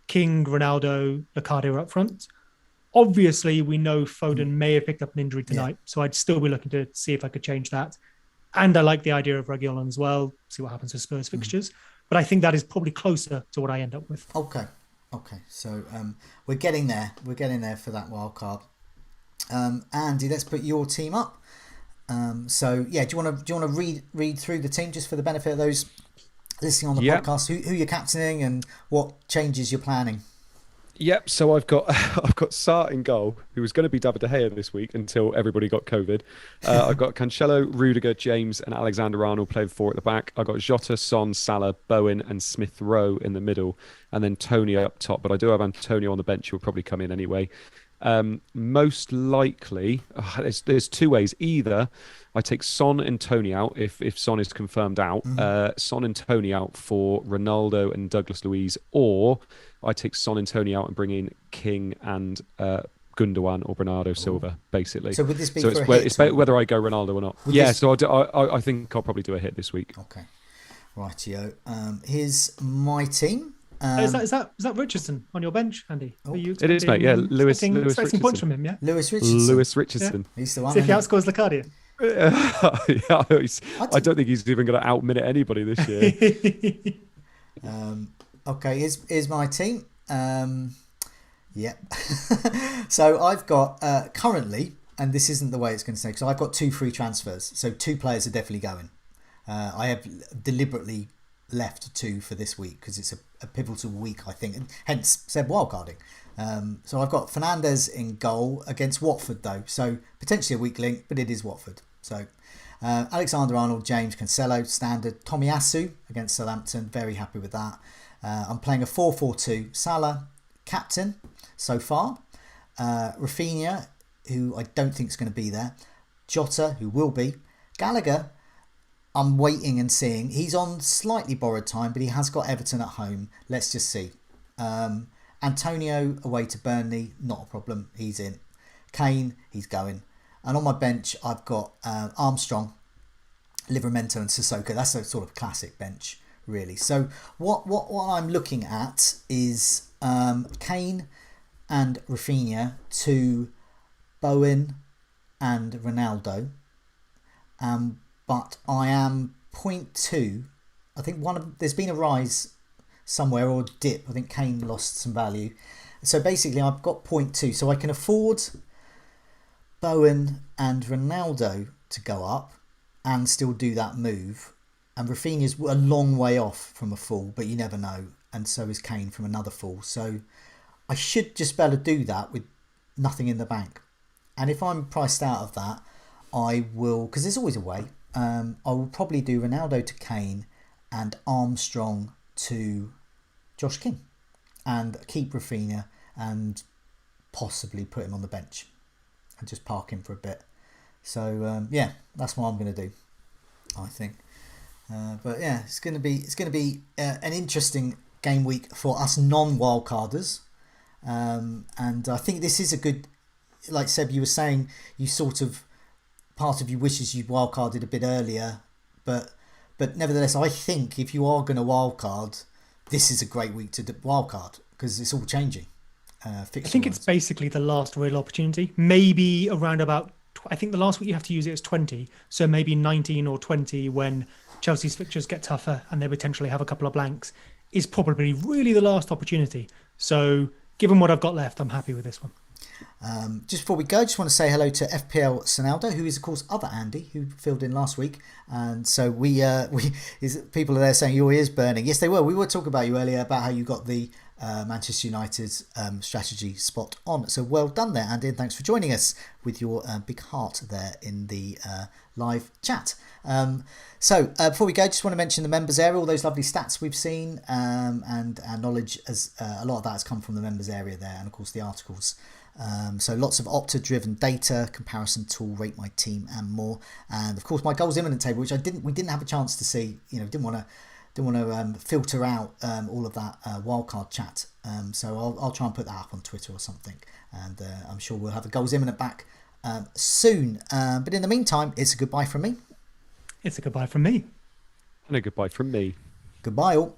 King, Ronaldo, Locadia up front. Obviously, we know Foden may have picked up an injury tonight, so I'd still be looking to see if I could change that. And I like the idea of Reguilon as well, see what happens with Spurs fixtures. But I think that is probably closer to what I end up with. Okay. So we're getting there. We're getting there for that wild card. Andy, let's put your team up. So yeah, do you want to read through the team just for the benefit of those listening on the podcast? Who you're captaining and what changes you're planning? Yep. So I've got Sarr in goal, who was going to be David De Gea this week until everybody got COVID. I've got Cancelo, Rudiger, James, and Alexander-Arnold playing 4 at the back. I've got Jota, Son, Salah, Bowen, and Smith Rowe in the middle, and then Tony up top. But I do have Antonio on the bench, who will probably come in anyway. Most likely, there's 2 ways. Either I take Son and Tony out if Son is confirmed out. Son and Tony out for Ronaldo and Douglas Luiz, or I take Son and Tony out and bring in King and Gundogan or Bernardo Silva, basically. So would this be it's whether I go Ronaldo or not. So I think I'll probably do a hit this week. Okay, rightio. Here's my team. Is that Richardson on your bench, Andy? It is, mate. Yeah, Lewis Richardson. Points from him, yeah. Lewis Richardson. Yeah. He's the one. See if he outscores Locadia. I don't think he's even going to out-minute anybody this year. Okay, here's my team. So I've got currently, and this isn't the way it's going to stay, because I've got 2 free transfers. So 2 players are definitely going. I have deliberately left 2 for this week because it's a pivotal week, I think, and hence said wildcarding. So I've got Fernandes in goal against Watford, though, so potentially a weak link, but it is Watford. So Alexander-Arnold, James, Cancelo, standard. Tomiyasu against Southampton, very happy with that. I'm playing a 4-4-2. Salah, captain so far. Rafinha, who I don't think is going to be there. Jota, who will be. Gallagher, I'm waiting and seeing. He's on slightly borrowed time, but he has got Everton at home. Let's just see. Antonio away to Burnley, not a problem. He's in. Kane, he's going. And on my bench, I've got Armstrong, Livramento and Sissoko. That's a sort of classic bench, really. So what I'm looking at is Kane and Rafinha to Bowen and Ronaldo. but I am 0.2. I think there's been a rise somewhere or dip. I think Kane lost some value. So basically I've got 0.2, so I can afford Bowen and Ronaldo to go up and still do that move. And Rafinha's a long way off from a full, but you never know. And so is Kane from another full. So I should just be able to do that with nothing in the bank. And if I'm priced out of that, I will, because there's always a way, I will probably do Ronaldo to Kane and Armstrong to Josh King. And keep Rafinha and possibly put him on the bench and just park him for a bit. So yeah, that's what I'm going to do, I think. But yeah, it's going to be an interesting game week for us non-wildcarders. And I think this is a good, like Seb, you were saying, you sort of, part of you wishes you'd wildcarded a bit earlier, but nevertheless, I think if you are going to wildcard, this is a great week to wildcard because it's all changing. I think it's basically the last real opportunity. Maybe around about, I think the last week you have to use it is 20. So maybe 19 or 20 when Chelsea's fixtures get tougher and they potentially have a couple of blanks is probably really the last opportunity. So given what I've got left, I'm happy with this one. Just before we go, just want to say hello to FPL Ronaldo, who is of course other Andy who filled in last week, and so we people are there saying your ears burning. Yes, they were. We were talking about you earlier about how you got the Manchester United's strategy spot on. So well done there, Andy, and thanks for joining us with your big heart there in the live chat. So before we go, just want to mention the members area, all those lovely stats we've seen, and our knowledge, as a lot of that has come from the members area there, and of course the articles. So lots of Opta driven data, comparison tool, rate my team, and more. And of course my goals imminent table, which we didn't have a chance to see. Didn't want to filter out all of that wildcard chat. So I'll try and put that up on Twitter or something, and I'm sure we'll have a goals imminent back soon. But in the meantime, it's a goodbye from me. It's a goodbye from me. And a goodbye from me. Goodbye all.